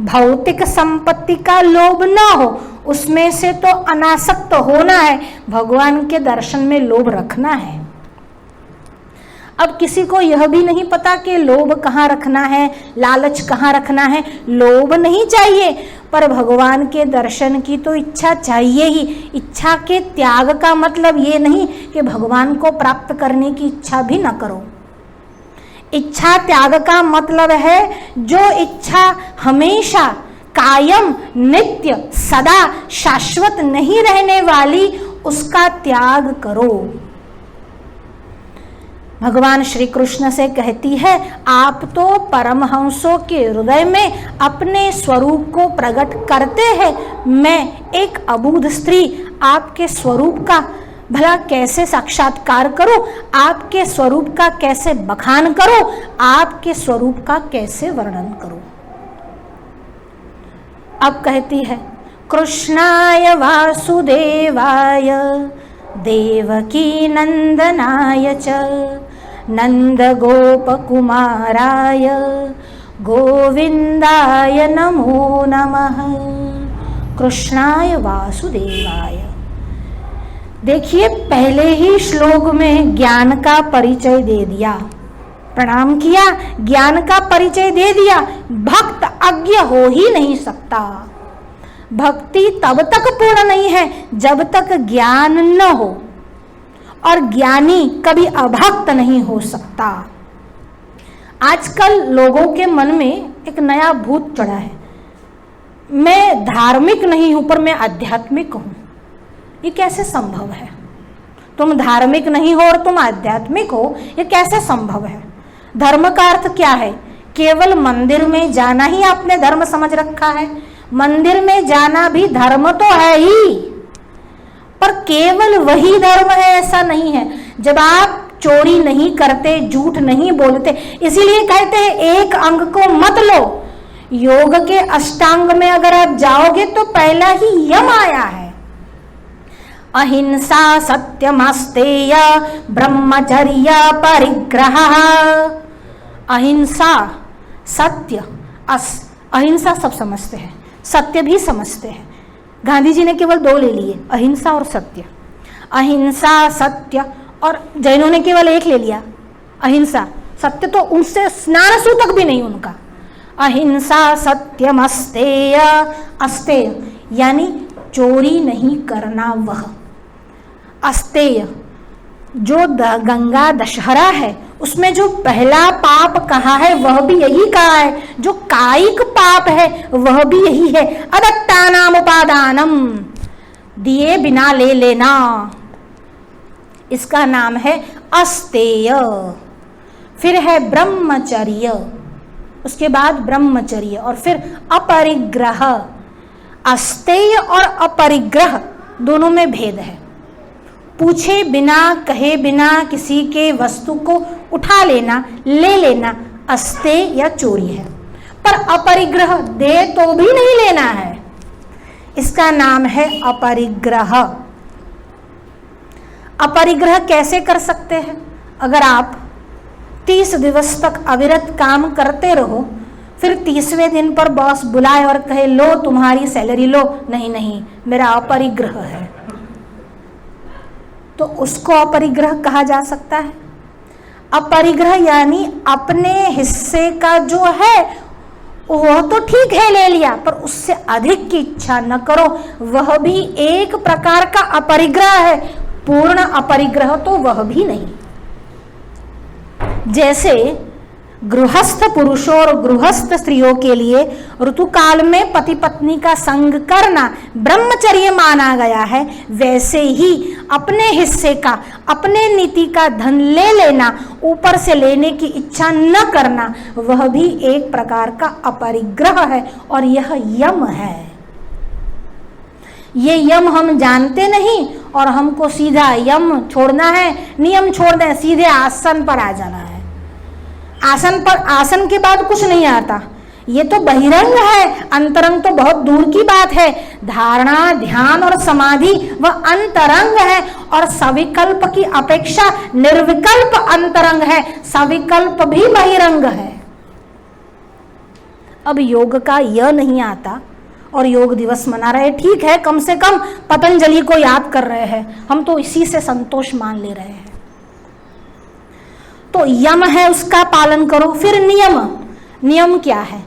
भौतिक संपत्ति का लोभ न हो, उसमें से तो अनासक्त होना है, भगवान के दर्शन में लोभ रखना है। अब किसी को यह भी नहीं पता कि लोभ कहाँ रखना है, लालच कहाँ रखना है। लोभ नहीं चाहिए, पर भगवान के दर्शन की तो इच्छा चाहिए ही। इच्छा के त्याग का मतलब ये नहीं कि भगवान को प्राप्त करने की इच्छा भी न करो। इच्छा त्याग का मतलब है जो इच्छा हमेशा कायम, नित्य, सदा शाश्वत नहीं रहने वाली, उसका त्याग करो। भगवान श्री कृष्ण से कहती है, आप तो परमहंसों के हृदय में अपने स्वरूप को प्रकट करते हैं, मैं एक अबूझ स्त्री आपके स्वरूप का भला कैसे साक्षात्कार करूं, आपके स्वरूप का कैसे बखान करूं, आपके स्वरूप का कैसे वर्णन करूं। अब कहती है, कृष्णाय वासुदेवाय देवकी नंदनाय च नंद गोप कुमाराय गोविंदाय नमो नमः। कृष्णाय वासुदेवाय। देखिए, पहले ही श्लोक में ज्ञान का परिचय दे दिया, प्रणाम किया, ज्ञान का परिचय दे दिया। भक्त अज्ञ हो ही नहीं सकता। भक्ति तब तक पूर्ण नहीं है जब तक ज्ञान न हो, और ज्ञानी कभी अभक्त नहीं हो सकता। आजकल लोगों के मन में एक नया भूत चढ़ा है, मैं धार्मिक नहीं हूं पर मैं आध्यात्मिक हूं। ये कैसे संभव है? तुम धार्मिक नहीं हो और तुम आध्यात्मिक हो, ये कैसे संभव है? धर्म का अर्थ क्या है? केवल मंदिर में जाना ही आपने धर्म समझ रखा है? मंदिर में जाना भी धर्म तो है ही, पर केवल वही धर्म है ऐसा नहीं है। जब आप चोरी नहीं करते, झूठ नहीं बोलते, इसीलिए कहते हैं एक अंग को मत लो। योग के अष्टांग में अगर आप जाओगे तो पहला ही यम आया है, अहिंसा सत्यमस्तेय ब्रह्मचर्य परिग्रह। अहिंसा, सत्य, अहिंसा सब समझते हैं, सत्य भी समझते हैं। गांधी जी ने केवल दो ले लिए, अहिंसा और सत्य। अहिंसा, सत्य, और जैनों ने केवल एक ले लिया, अहिंसा। सत्य तो उनसे स्नान सूतक भी नहीं उनका। अहिंसा सत्यमस्तेय, अस्तेय यानी चोरी नहीं करना, वह अस्तेय। जो गंगा दशहरा है उसमें जो पहला पाप कहा है वह भी यही कहा है, जो कायिक पाप है वह भी यही है, अदत्तानाम उपादानम, दिए बिना ले लेना, इसका नाम है अस्तेय। फिर है ब्रह्मचर्य, उसके बाद ब्रह्मचर्य, और फिर अपरिग्रह। अस्तेय और अपरिग्रह दोनों में भेद है। पूछे बिना, कहे बिना किसी के वस्तु को उठा लेना, ले लेना, अस्तेय या चोरी है। पर अपरिग्रह, दे तो भी नहीं लेना है, इसका नाम है अपरिग्रह। अपरिग्रह कैसे कर सकते हैं? अगर आप 30 दिवस तक अविरत काम करते रहो, फिर 30वें दिन पर बॉस बुलाए और कहे लो तुम्हारी सैलरी लो, नहीं नहीं मेरा अपरिग्रह है, तो उसको अपरिग्रह कहा जा सकता है। अपरिग्रह यानी अपने हिस्से का जो है वह तो ठीक है ले लिया, पर उससे अधिक की इच्छा न करो, वह भी एक प्रकार का अपरिग्रह है। पूर्ण अपरिग्रह तो वह भी नहीं। जैसे गृहस्थ पुरुषों और गृहस्थ स्त्रियों के लिए ऋतुकाल में पति पत्नी का संग करना ब्रह्मचर्य माना गया है, वैसे ही अपने हिस्से का, अपने नीति का धन ले लेना, ऊपर से लेने की इच्छा न करना, वह भी एक प्रकार का अपरिग्रह है, और यह यम है। ये यम हम जानते नहीं, और हमको सीधा यम छोड़ना है, नियम छोड़ना है, सीधे आसन पर आ जाना है। आसन पर, आसन के बाद कुछ नहीं आता, ये तो बहिरंग है, अंतरंग तो बहुत दूर की बात है। धारणा, ध्यान और समाधि वह अंतरंग है, और सविकल्प की अपेक्षा निर्विकल्प अंतरंग है, सविकल्प भी बहिरंग है। अब योग का य नहीं आता और योग दिवस मना रहे, ठीक है, कम से कम पतंजलि को याद कर रहे हैं, हम तो इसी से संतोष मान ले रहे हैं। तो यम है उसका पालन करो। फिर नियम, नियम क्या है?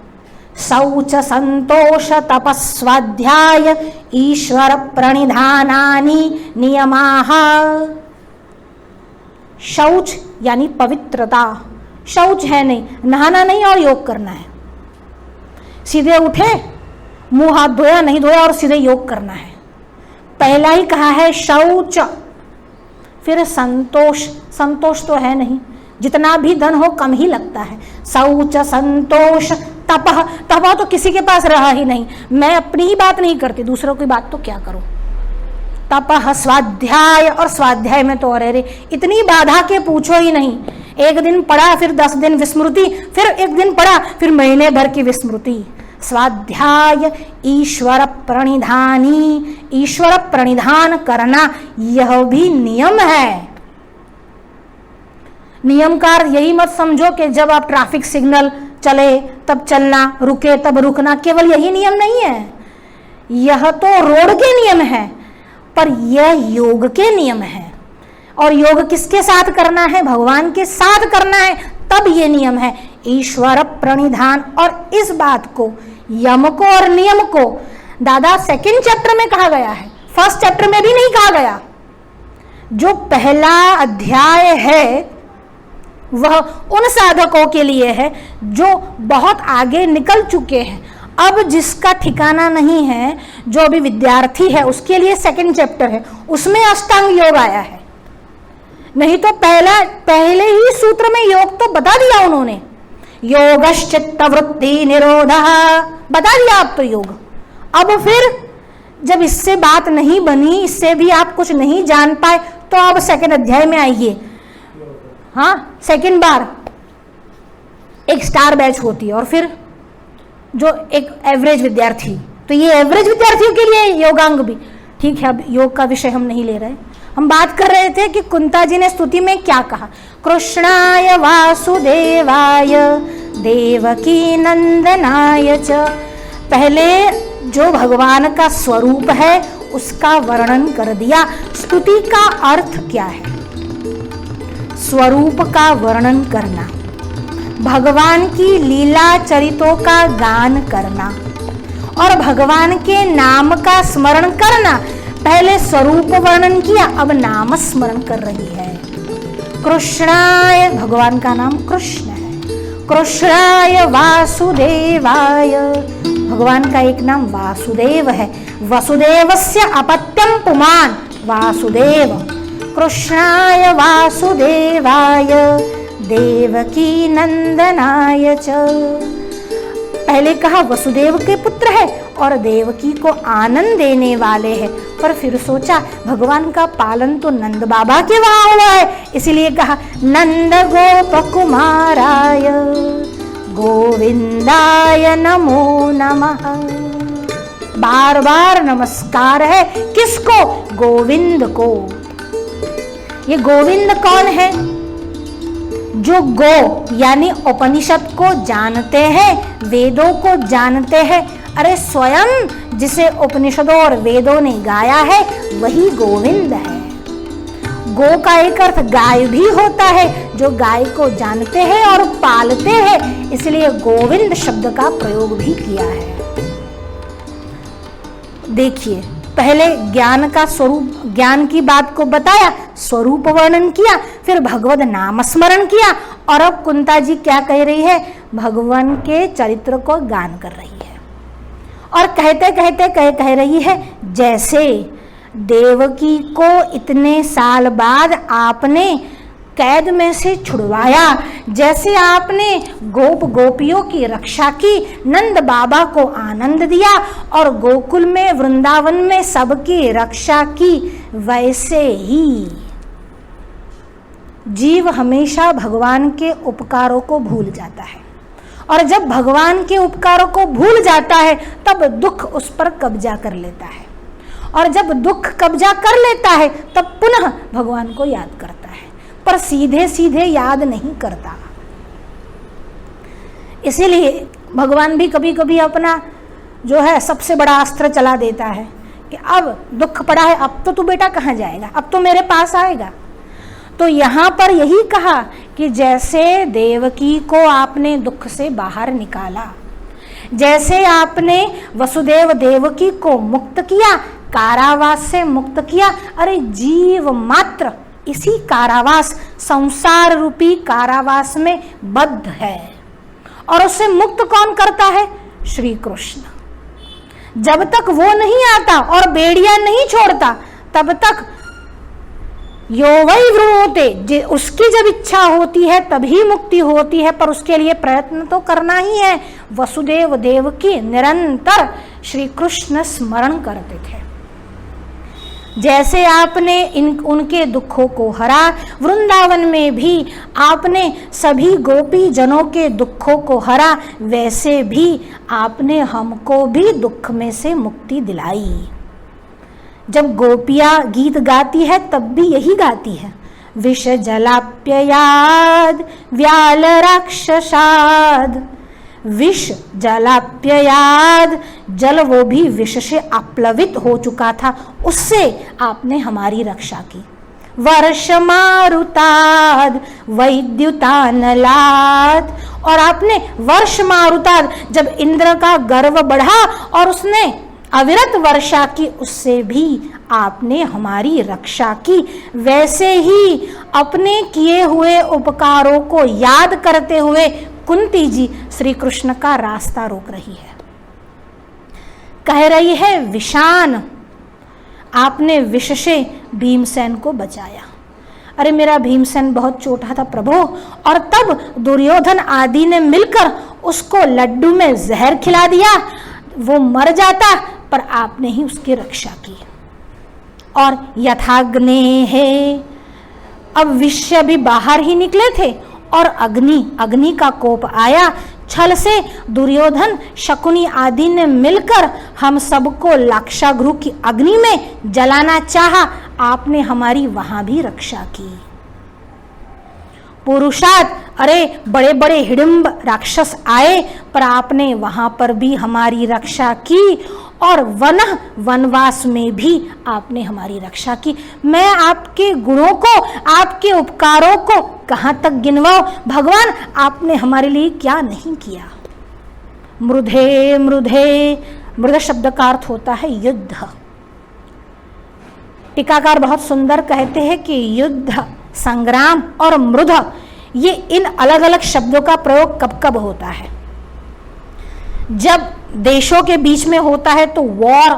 शौच संतोष तपस्वाध्याय ईश्वर प्रणिधानानि नियमाः। शौच यानी पवित्रता, शौच है नहीं, नहाना नहीं और योग करना है। सीधे उठे, मुंह हाथ धोया नहीं धोया और सीधे योग करना है। पहला ही कहा है शौच। फिर संतोष, संतोष तो है नहीं, जितना भी धन हो कम ही लगता है। शौच संतोष तपः, तपः तो किसी के पास रहा ही नहीं, मैं अपनी ही बात नहीं करती, दूसरों की बात तो क्या करूं। तपः स्वाध्याय, और स्वाध्याय में तो अरे इतनी बाधा के पूछो ही नहीं। एक दिन पढ़ा, फिर 10 दिन विस्मृति, फिर एक दिन पढ़ा, फिर महीने भर की विस्मृति। स्वाध्याय ईश्वर प्रणिधानी, ईश्वर प्रणिधान करना यह भी नियम है। नियम का यही मत समझो कि जब आप ट्रैफिक सिग्नल चले तब चलना, रुके तब रुकना, केवल यही नियम नहीं है। यह तो रोड के नियम है, पर यह योग के नियम है। और योग किसके साथ करना है? भगवान के साथ करना है, तब ये नियम है ईश्वर प्रणिधान। और इस बात को, यम को और नियम को दादा सेकंड चैप्टर में कहा गया है, फर्स्ट चैप्टर में भी नहीं कहा गया। जो पहला अध्याय है वह उन साधकों के लिए है जो बहुत आगे निकल चुके हैं। अब जिसका ठिकाना नहीं है, जो अभी विद्यार्थी है, उसके लिए सेकंड चैप्टर है, उसमें अष्टांग योग आया है। नहीं तो पहले ही सूत्र में योग तो बता दिया उन्होंने, योगश्चित्त वृत्ति निरोधः, बता दिया आप तो योग। अब फिर जब इससे बात नहीं बनी, इससे भी आप कुछ नहीं जान पाए, तो अब सेकंड अध्याय में आइए। हाँ, सेकंड बार एक स्टार बैच होती है और फिर जो एक एवरेज विद्यार्थी, तो ये एवरेज विद्यार्थियों के लिए योगांग भी ठीक है। अब योग का विषय हम नहीं ले रहे, हम बात कर रहे थे कि कुंता जी ने स्तुति में क्या कहा। कृष्णाय वासुदेवाय देवकी नंदनाय च। पहले जो भगवान का स्वरूप है उसका वर्णन कर दिया। स्तुति का अर्थ क्या है? स्वरूप का वर्णन करना, भगवान की लीला चरितों का गान करना और भगवान के नाम का स्मरण करना। पहले स्वरूप वर्णन किया, अब नाम स्मरण कर रही है। कृष्णाय, भगवान का नाम कृष्ण है। कृष्णाय वासुदेवाय, भगवान का एक नाम वासुदेव है। वसुदेवस्य अपत्यम पुमान वासुदेव। कृष्णाय वासुदेवाय देवकी नंदनाय च। पहले कहा वसुदेव के पुत्र है और देवकी को आनंद देने वाले हैं, पर फिर सोचा भगवान का पालन तो नंद बाबा के वहां हुआ है, इसलिए कहा नंद गोप कुमाराय गोविंदाय नमो नमः। बार बार नमस्कार है किसको? गोविंद को। ये गोविंद कौन है? जो गो यानी उपनिषद को जानते हैं, वेदों को जानते हैं। अरे स्वयं जिसे उपनिषदों और वेदों ने गाया है वही गोविंद है। गो का एक अर्थ गाय भी होता है, जो गाय को जानते हैं और पालते हैं, इसलिए गोविंद शब्द का प्रयोग भी किया है। देखिए, पहले ज्ञान का स्वरूप, ज्ञान की बात को बताया, स्वरूप वर्णन किया, फिर भगवद नाम स्मरण किया, और अब कुंता जी क्या कह रही है? भगवान के चरित्र को गान कर रही है। और कहते कहते कह रही है, जैसे देवकी को इतने साल बाद आपने कैद में से छुड़वाया, जैसे आपने गोप गोपियों की रक्षा की, नंद बाबा को आनंद दिया और गोकुल में वृंदावन में सबकी रक्षा की, वैसे ही जीव हमेशा भगवान के उपकारों को भूल जाता है। और जब भगवान के उपकारों को भूल जाता है तब दुख उस पर कब्जा कर लेता है, और जब दुख कब्जा कर लेता है तब पुनः भगवान को याद करता है, पर सीधे सीधे याद नहीं करता। इसीलिए भगवान भी कभी कभी अपना जो है सबसे बड़ा अस्त्र चला देता है कि अब दुख पड़ा है, अब तो तू बेटा कहाँ जाएगा, अब तो मेरे पास आएगा। तो यहाँ पर यही कहा कि जैसे देवकी को आपने दुख से बाहर निकाला, जैसे आपने वसुदेव देवकी को मुक्त किया, कारावास से मुक्त किया, अरे जीव मात्र इसी कारावास, संसार रूपी कारावास में बद्ध है। और उससे मुक्त कौन करता है? श्री कृष्ण। जब तक वो नहीं आता और बेड़िया नहीं छोड़ता, तब तक यो वै वृणोते, उसकी जब इच्छा होती है तभी मुक्ति होती है, पर उसके लिए प्रयत्न तो करना ही है। वसुदेव देवकी निरंतर श्री कृष्ण स्मरण करते थे। जैसे आपने उनके दुखों को हरा, वृंदावन में भी आपने सभी गोपी जनों के दुखों को हरा, वैसे भी आपने हमको भी दुख में से मुक्ति दिलाई। जब गोपियां गीत गाती है तब भी यही गाती है, विष जलाप्ययाद व्याल राक्षसाद। विष जलाप्ययाद, जल वो भी विष से आप्लवित हो चुका था, उससे आपने हमारी रक्षा की। वर्ष मारुताद वैद्युतानलाद, और आपने वर्ष मारुताद, जब इंद्र का गर्व बढ़ा और उसने अविरत वर्षा की, उससे भी आपने हमारी रक्षा की। वैसे ही अपने किए हुए उपकारों को याद करते हुए कुंती जी श्री कृष्ण का रास्ता रोक रही है, कह रही है विषान, आपने विष से भीमसेन को बचाया। अरे मेरा भीमसेन बहुत छोटा था प्रभु, और तब दुर्योधन आदि ने मिलकर उसको लड्डू में जहर खिला दिया, वो मर जाता, पर आपने ही उसकी रक्षा की। और यथाग्ने है, अब विष भी बाहर ही निकले थे और अग्नि का कोप आया, छल से दुर्योधन शकुनी आदि ने मिलकर हम सबको लाक्षागृह की अग्नि में जलाना चाहा, आपने हमारी वहां भी रक्षा की। पुरुषार्थ, अरे बड़े बड़े हिडिंब राक्षस आए, पर आपने वहां पर भी हमारी रक्षा की, और वनवास में भी आपने हमारी रक्षा की। मैं आपके गुणों को, आपके उपकारों को कहाँ तक गिनवाऊं भगवान, आपने हमारे लिए क्या नहीं किया। मृधे मृधे, मृध शब्द का अर्थ होता है युद्ध। टीकाकार बहुत सुंदर कहते हैं कि युद्ध, संग्राम और मृध, ये इन अलग अलग शब्दों का प्रयोग कब कब होता है? जब देशों के बीच में होता है तो वॉर,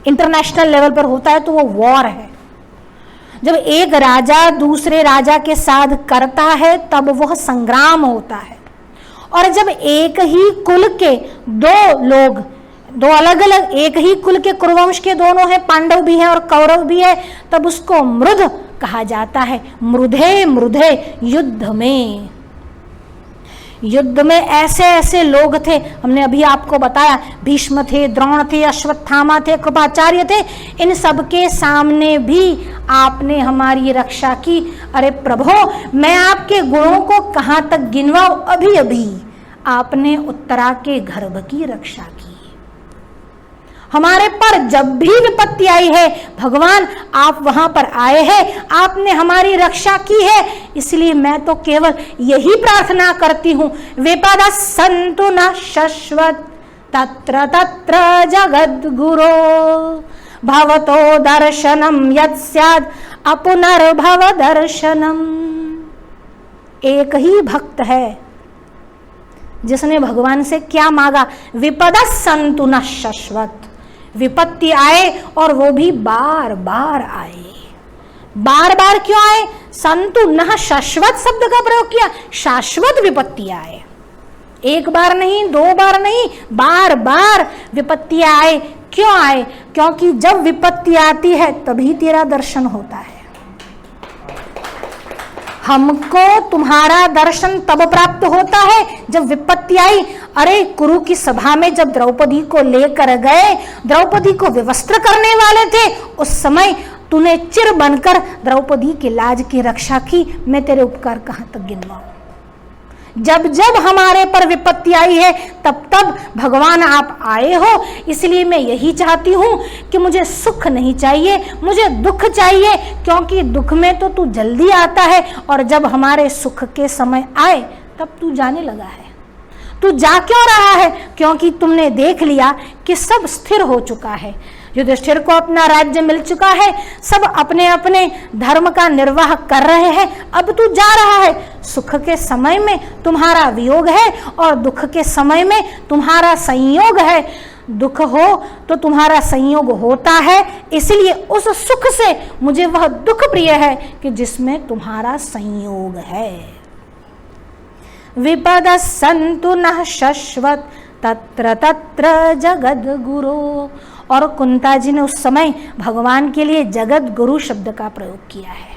इंटरनेशनल लेवल पर होता है तो वो वॉर है। जब एक राजा दूसरे राजा के साथ करता है तब वह संग्राम होता है। और जब एक ही कुल के दो लोग, दो अलग अलग एक ही कुल के कुरुवंश के दोनों हैं, पांडव भी हैं और कौरव भी है, तब उसको मृध कहा जाता है। मृधे मृधे, युद्ध में ऐसे ऐसे लोग थे, हमने अभी आपको बताया, भीष्म थे, द्रोण थे, अश्वत्थामा थे, कृपाचार्य थे, इन सबके सामने भी आपने हमारी रक्षा की। अरे प्रभु, मैं आपके गुणों को कहाँ तक गिनवाऊं, अभी अभी आपने उत्तरा के गर्भ की रक्षा की। हमारे पर जब भी विपत्ति आई है भगवान, आप वहां पर आए हैं, आपने हमारी रक्षा की है। इसलिए मैं तो केवल यही प्रार्थना करती हूं, विपदा सन्तु न शश्वत तत्र तत्र जगद्गुरो भवतो दर्शनम यत् स्यात् अपुनर्भव दर्शनम। एक ही भक्त है जिसने भगवान से क्या मांगा, विपदा सन्तु न शश्वत, विपत्ति आए और वो भी बार बार आए। बार बार क्यों आए? संतु न शाश्वत शब्द का प्रयोग किया, शाश्वत विपत्ति आए, एक बार नहीं, दो बार नहीं, बार बार विपत्ति आए। क्यों आए? क्योंकि जब विपत्ति आती है तभी तेरा दर्शन होता है। हमको तुम्हारा दर्शन तब प्राप्त होता है जब विपत्ति आई। अरे कुरु की सभा में जब द्रौपदी को लेकर गए, द्रौपदी को विवस्त्र करने वाले थे, उस समय तूने चिर बनकर द्रौपदी के लाज की रक्षा की। मैं तेरे उपकार कहां तक गिनवाऊं? जब जब हमारे पर विपत्ति आई है तब तब भगवान आप आए हो, इसलिए मैं यही चाहती हूँ कि मुझे सुख नहीं चाहिए, मुझे दुख चाहिए, क्योंकि दुख में तो तू जल्दी आता है और जब हमारे सुख के समय आए तब तू जाने लगा है। तू जा क्यों रहा है? क्योंकि तुमने देख लिया कि सब स्थिर हो चुका है। युधिष्ठिर को अपना राज्य मिल चुका है, सब अपने अपने धर्म का निर्वाह कर रहे हैं, अब तू जा रहा है। सुख के समय में तुम्हारा वियोग है और दुख के समय में तुम्हारा संयोग है। दुख हो तो तुम्हारा संयोग होता है, इसलिए उस सुख से मुझे वह दुख प्रिय है कि जिसमें तुम्हारा संयोग है। विपद संतु न शश्वत तत्र तत्र जगद गुरु। और कुंता जी ने उस समय भगवान के लिए जगत गुरु शब्द का प्रयोग किया है।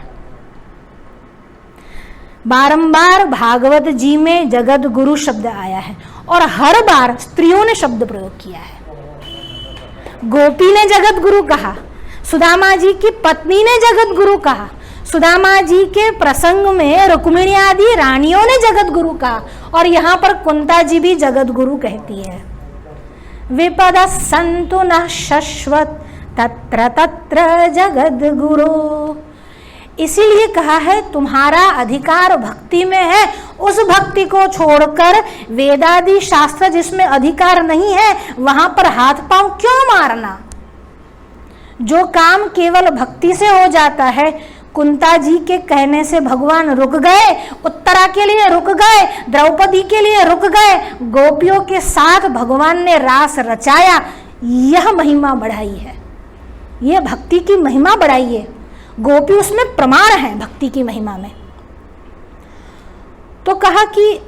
बारंबार भागवत जी में जगत गुरु शब्द आया है और हर बार स्त्रियों ने शब्द प्रयोग किया है। गोपी ने जगत गुरु कहा, सुदामा जी की पत्नी ने जगत गुरु कहा, सुदामा जी के प्रसंग में रुक्मिणी आदि रानियों ने जगत गुरु कहा, और यहाँ पर कुंता जी भी जगत गुरु कहती है। विपद संतु न शश्वत तत्र तत्र जगद गुरु। इसीलिए कहा है तुम्हारा अधिकार भक्ति में है, उस भक्ति को छोड़कर वेदादि शास्त्र जिसमें अधिकार नहीं है वहां पर हाथ पांव क्यों मारना। जो काम केवल भक्ति से हो जाता है, कुंता जी के कहने से भगवान रुक गए, उत्तरा के लिए रुक गए, द्रौपदी के लिए रुक गए, गोपियों के साथ भगवान ने रास रचाया। यह महिमा बढ़ाई है, यह भक्ति की महिमा बढ़ाई है। गोपी उसमें प्रमाण है भक्ति की महिमा में। तो कहा कि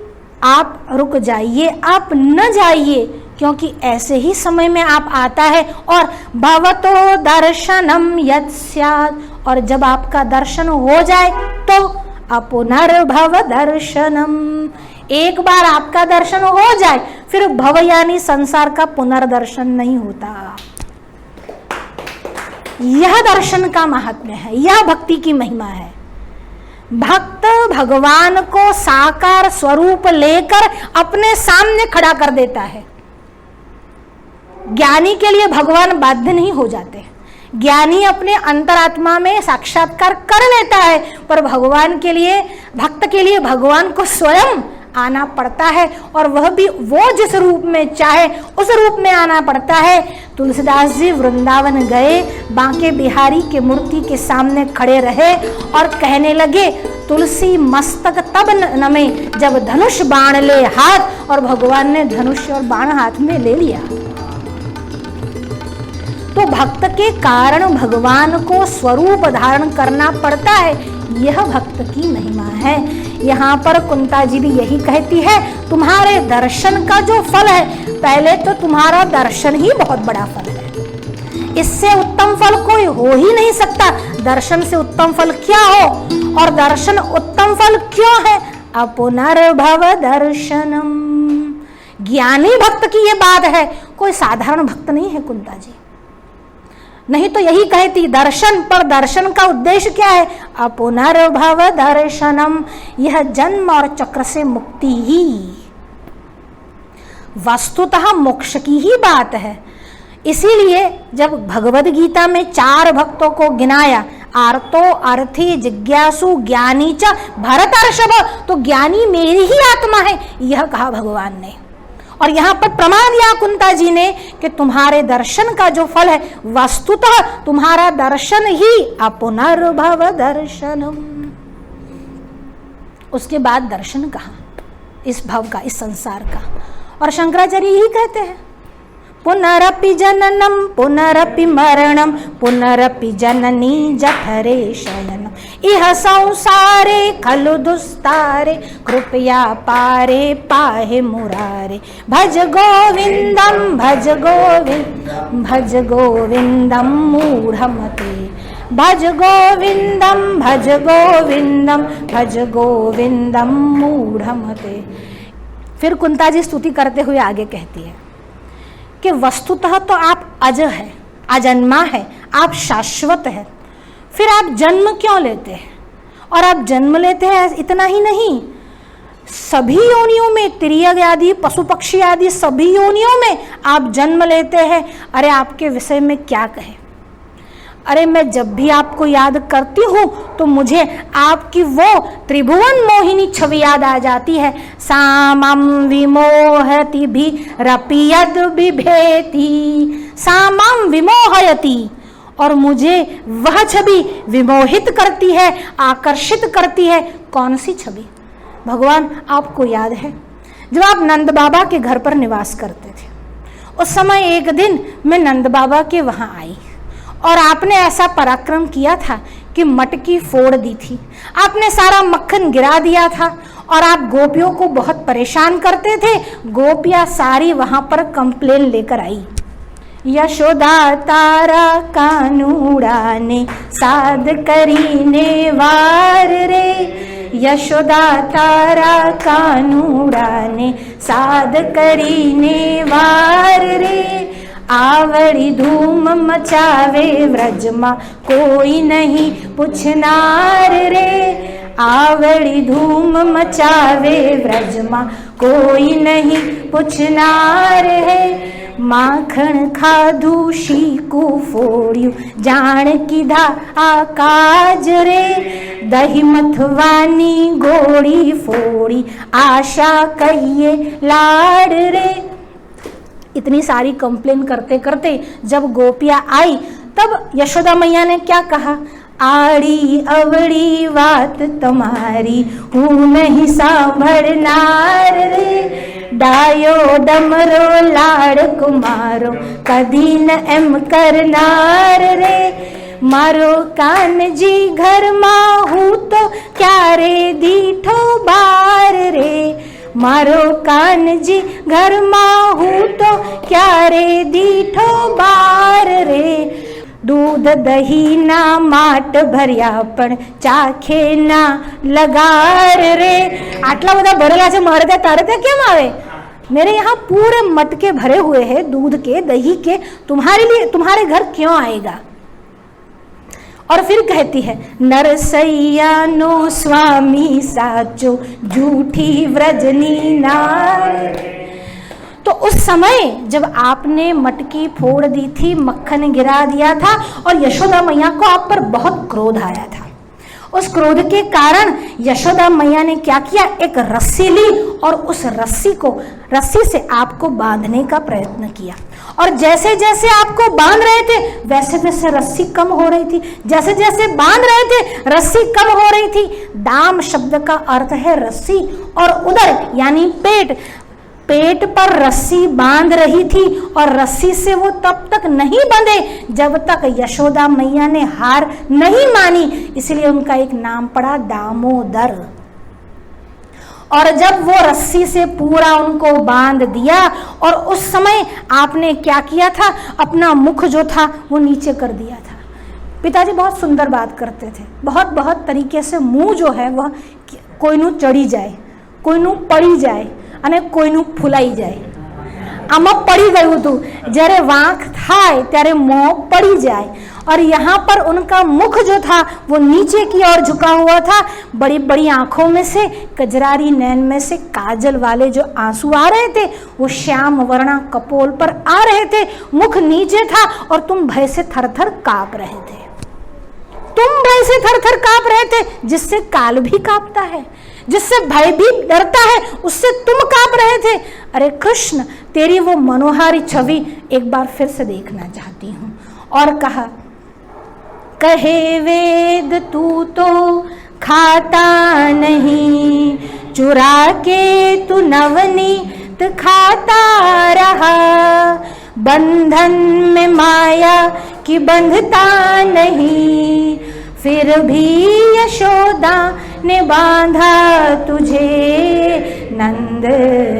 आप रुक जाइए, आप न जाइए, क्योंकि ऐसे ही समय में आप आता है। और भवतो दर्शनम यत् स्यात्, और जब आपका दर्शन हो जाए तो अपुनर्भव दर्शनम, एक बार आपका दर्शन हो जाए फिर भव यानी संसार का पुनर्दर्शन नहीं होता। यह दर्शन का महात्म्य है, यह भक्ति की महिमा है। भक्त भगवान को साकार स्वरूप लेकर अपने सामने खड़ा कर देता है। ज्ञानी के लिए भगवान बाध्य नहीं हो जाते, ज्ञानी अपने अंतरात्मा में साक्षात्कार कर लेता है, पर भगवान के लिए, भक्त के लिए भगवान को स्वयं आना पड़ता है, और वह भी वो जिस रूप में चाहे उस रूप में आना पड़ता है। तुलसीदास जी वृंदावन गए, बांके बिहारी के मूर्ति के सामने खड़े रहे और कहने लगे, तुलसी मस्तक तब नमे जब धनुष बाण ले हाथ, और भगवान ने धनुष और बाण हाथ में ले लिया। तो भक्त के कारण भगवान को स्वरूप धारण करना पड़ता है, यह भक्त की महिमा है। यहाँ पर कुंता जी भी यही कहती है, तुम्हारे दर्शन का जो फल है, पहले तो तुम्हारा दर्शन ही बहुत बड़ा फल है, इससे उत्तम फल कोई हो ही नहीं सकता। दर्शन से उत्तम फल क्या हो, और दर्शन उत्तम फल क्यों है? अपुनर्भव दर्शनम। ज्ञानी भक्त की ये बात है, कोई साधारण भक्त नहीं है कुंता जी, नहीं तो यही कहती दर्शन। पर दर्शन का उद्देश्य क्या है? अपुनर्भव दर्शनम, यह जन्म और चक्र से मुक्ति ही, वस्तुतः मोक्ष की ही बात है। इसीलिए जब भगवद गीता में 4 भक्तों को गिनाया, आर्तो अर्थी जिज्ञासु ज्ञानी च भरतर्षभ, तो ज्ञानी मेरी ही आत्मा है, यह कहा भगवान ने। और यहाँ पर प्रमाण दिया कुंता जी ने कि तुम्हारे दर्शन का जो फल है, वस्तुतः तुम्हारा दर्शन ही अपुनर्भव दर्शनम। उसके बाद दर्शन कहा इस भव का, इस संसार का। और शंकराचार्य यही कहते हैं, पुनरपि जननम पुनरपि मरणम पुनरपि जननी जठरे शयनम इह संसारे खलु दुस्तारे कृपया पारे पाहे मुरारे भज गोविंदम भज गोविंदम भज गोविंदम मूढ़मते भज गोविंदम भज गोविंदम भज गोविंदम मूढ़मते। फिर कुंता जी स्तुति करते हुए आगे कहती है कि वस्तुतः तो आप अज है, अजन्मा है, आप शाश्वत है, फिर आप जन्म क्यों लेते हैं? और आप जन्म लेते हैं इतना ही नहीं, सभी योनियों में, तिर्यक आदि, पशु पक्षी आदि सभी योनियों में आप जन्म लेते हैं। अरे आपके विषय में क्या कहे। अरे मैं जब भी आपको याद करती हूँ तो मुझे आपकी वो त्रिभुवन मोहिनी छवि याद आ जाती है। सामम विमोहति भी रपियद बिभेति, सामम विमोहयति, और मुझे वह छवि विमोहित करती है, आकर्षित करती है। कौन सी छवि? भगवान आपको याद है जब आप नंद बाबा के घर पर निवास करते थे, उस समय एक दिन मैं नंद बाबा के वहां आई और आपने ऐसा पराक्रम किया था कि मटकी फोड़ दी थी। आपने सारा मक्खन गिरा दिया था और आप गोपियों को बहुत परेशान करते थे। गोपियां सारी वहां पर कंप्लेन लेकर आई। यशोदा तारा कानूड़ा ने साध करीने वार रे, यशोदा तारा कानूड़ा ने साध करीने वार रे। आवड़ी धूम मचावे व्रजमा कोई नहीं पुछनार रे, आवड़ी धूम मचावे व्रजमा कोई नहीं पुछनार है। माखण खाधू शीकू फोड़ियू जान किधा आकाज रे, दही मथवानी गोड़ी फोड़ी आशा कहिए लाड़ रे। इतनी सारी कंप्लेन करते करते जब गोपियां आई तब यशोदा मैया ने क्या कहा? आड़ी अवड़ी बात तुम्हारी हूँ नहीं सांभरनार रे, डायो डमरो लाड़ कुमारो कदी न एम करनार रे। मारो कान जी घर माँ हूँ तो क्या रे दीठो बार रे, मारो कान जी घर माँ हूँ तो क्या रे दीठो बार रे। दूध दही ना माट भर्या पण चाखे ना लगार रे। आटला बधा भरेला छे मारे त्या तारे त्या केम आवे? मेरे यहाँ पूरे मटके भरे हुए हैं दूध के, दही के, तुम्हारे लिए तुम्हारे घर क्यों आएगा? और फिर कहती है नरसैया नो स्वामी साचो झूठी व्रजनी नार। तो उस समय जब आपने मटकी फोड़ दी थी, मक्खन गिरा दिया था और यशोदा मैया को आप पर बहुत क्रोध आया था। उस क्रोध के कारण यशोदा मैया ने क्या किया? एक रस्सी ली और उस रस्सी से आपको बांधने का प्रयत्न किया। और जैसे जैसे आपको बांध रहे थे वैसे वैसे रस्सी कम हो रही थी, जैसे जैसे बांध रहे थे रस्सी कम हो रही थी। दाम शब्द का अर्थ है रस्सी, और उदर यानी पेट, पेट पर रस्सी बांध रही थी और रस्सी से वो तब तक नहीं बंधे जब तक यशोदा मैया ने हार नहीं मानी, इसलिए उनका एक नाम पड़ा दामोदर। और जब वो रस्सी से पूरा उनको बांध दिया और उस समय आपने क्या किया था? अपना मुख जो था वो नीचे कर दिया था। पिताजी बहुत सुंदर बात करते थे, बहुत बहुत तरीके से मुंह जो है वह कोईનું चढ़ी जाए, कोईનું पड़ी जाए અને કોઈનું ફૂલાઈ જાય। આમાં પડી ગયું હતું, જ્યારે વાંક થાય ત્યારે મોં પડી જાય। और यहाँ पर उनका मुख जो था वो नीचे की ओर झुका हुआ था। बड़ी बड़ी आंखों में से, कजरारी नैन में से काजल वाले जो आंसू आ रहे थे वो श्याम वर्णा कपोल पर आ रहे थे। मुख नीचे था और तुम भय से थरथर कांप रहे थे। तुम भय से थरथर कांप रहे थे, जिससे काल भी कांपता है, जिससे भय भी डरता है, उससे तुम कांप रहे थे। अरे कृष्ण, तेरी वो मनोहारी छवि एक बार फिर से देखना चाहती हूँ। और कहा, कहे वेद तू तो खाता नहीं, चुरा के तू नवनीत खाता रहा। बंधन में माया की बंधता नहीं, फिर भी यशोदा ने बांधा तुझे। नंद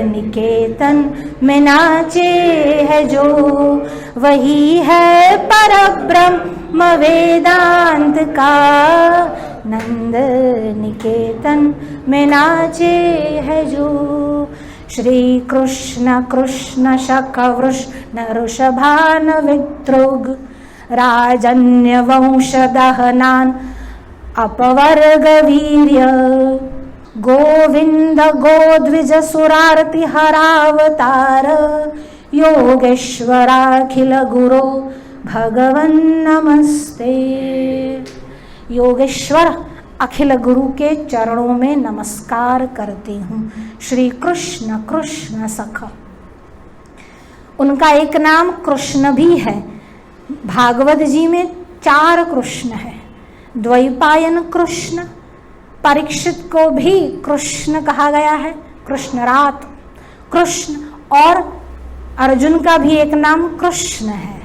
निकेतन में नाचे है जो, वही है परब्रह्म वेदांत का। नंद निकेतन में नाचे है जो। श्री कृष्ण कृष्ण शखवृष्ण ऋषभान विद्रुग, राजन्य वंश दहनान अपवर्ग वीर्य। गोविंद गोद्विज सुरारति हरावतार योगेश्वराखिल गुरो भगवन् नमस्ते। योगेश्वर अखिल गुरु के चरणों में नमस्कार करती हूँ। श्री कृष्ण कृष्ण सख। उनका एक नाम कृष्ण भी है। भागवत जी में 4 कृष्ण है। द्वैपायन कृष्ण, परीक्षित को भी कृष्ण कहा गया है, कृष्णरात कृष्ण, और अर्जुन का भी एक नाम कृष्ण है।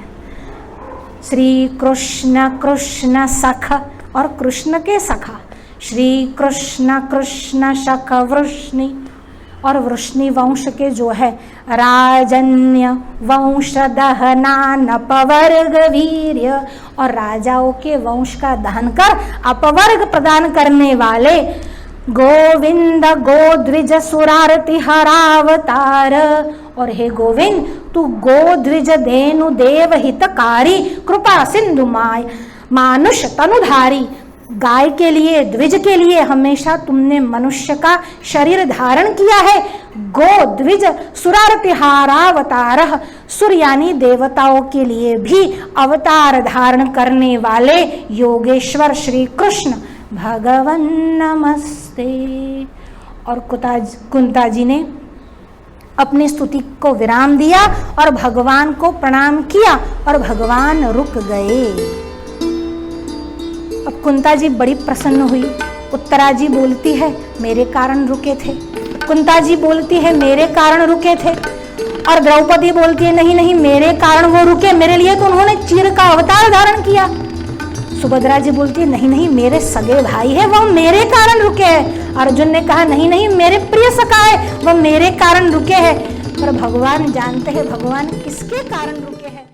श्री कृष्ण कृष्ण सख और कृष्ण के सखा श्री कृष्ण कृष्ण सख वृष्णि, और वृष्णि वंश के जो है राजन्य वंश दहना अपवर्ग वीर्य, और राजाओं के वंश का दहन कर अपवर्ग प्रदान करने वाले गोविंद गोद्विज सुरारति हरावतार। और हे गोविंद, तू गोद्विज धेनु देव हितकारी कृपा सिंधु माय मानुष तनुधारी, गाय के लिए द्विज के लिए हमेशा तुमने मनुष्य का शरीर धारण किया है। गो द्विज सुरारति हारावतारः, सुर यानी देवताओं के लिए भी अवतार धारण करने वाले योगेश्वर श्री कृष्ण भगवन् नमस्ते। और कुंता जी ने अपनी स्तुति को विराम दिया और भगवान को प्रणाम किया और भगवान रुक गए। अब कुंता जी बड़ी प्रसन्न हुई। उत्तरा जी बोलती है मेरे कारण रुके थे, कुंता जी बोलती है मेरे कारण रुके थे, और द्रौपदी बोलती है नहीं नहीं मेरे कारण वो रुके, मेरे लिए तो उन्होंने चीर का अवतार धारण किया। सुभद्रा जी बोलती है नहीं नहीं मेरे सगे भाई है, वो मेरे कारण रुके हैं। अर्जुन ने कहा नहीं नहीं मेरे प्रिय सखा है, वो मेरे कारण रुके हैं। पर भगवान जानते हैं भगवान किसके कारण रुके हैं।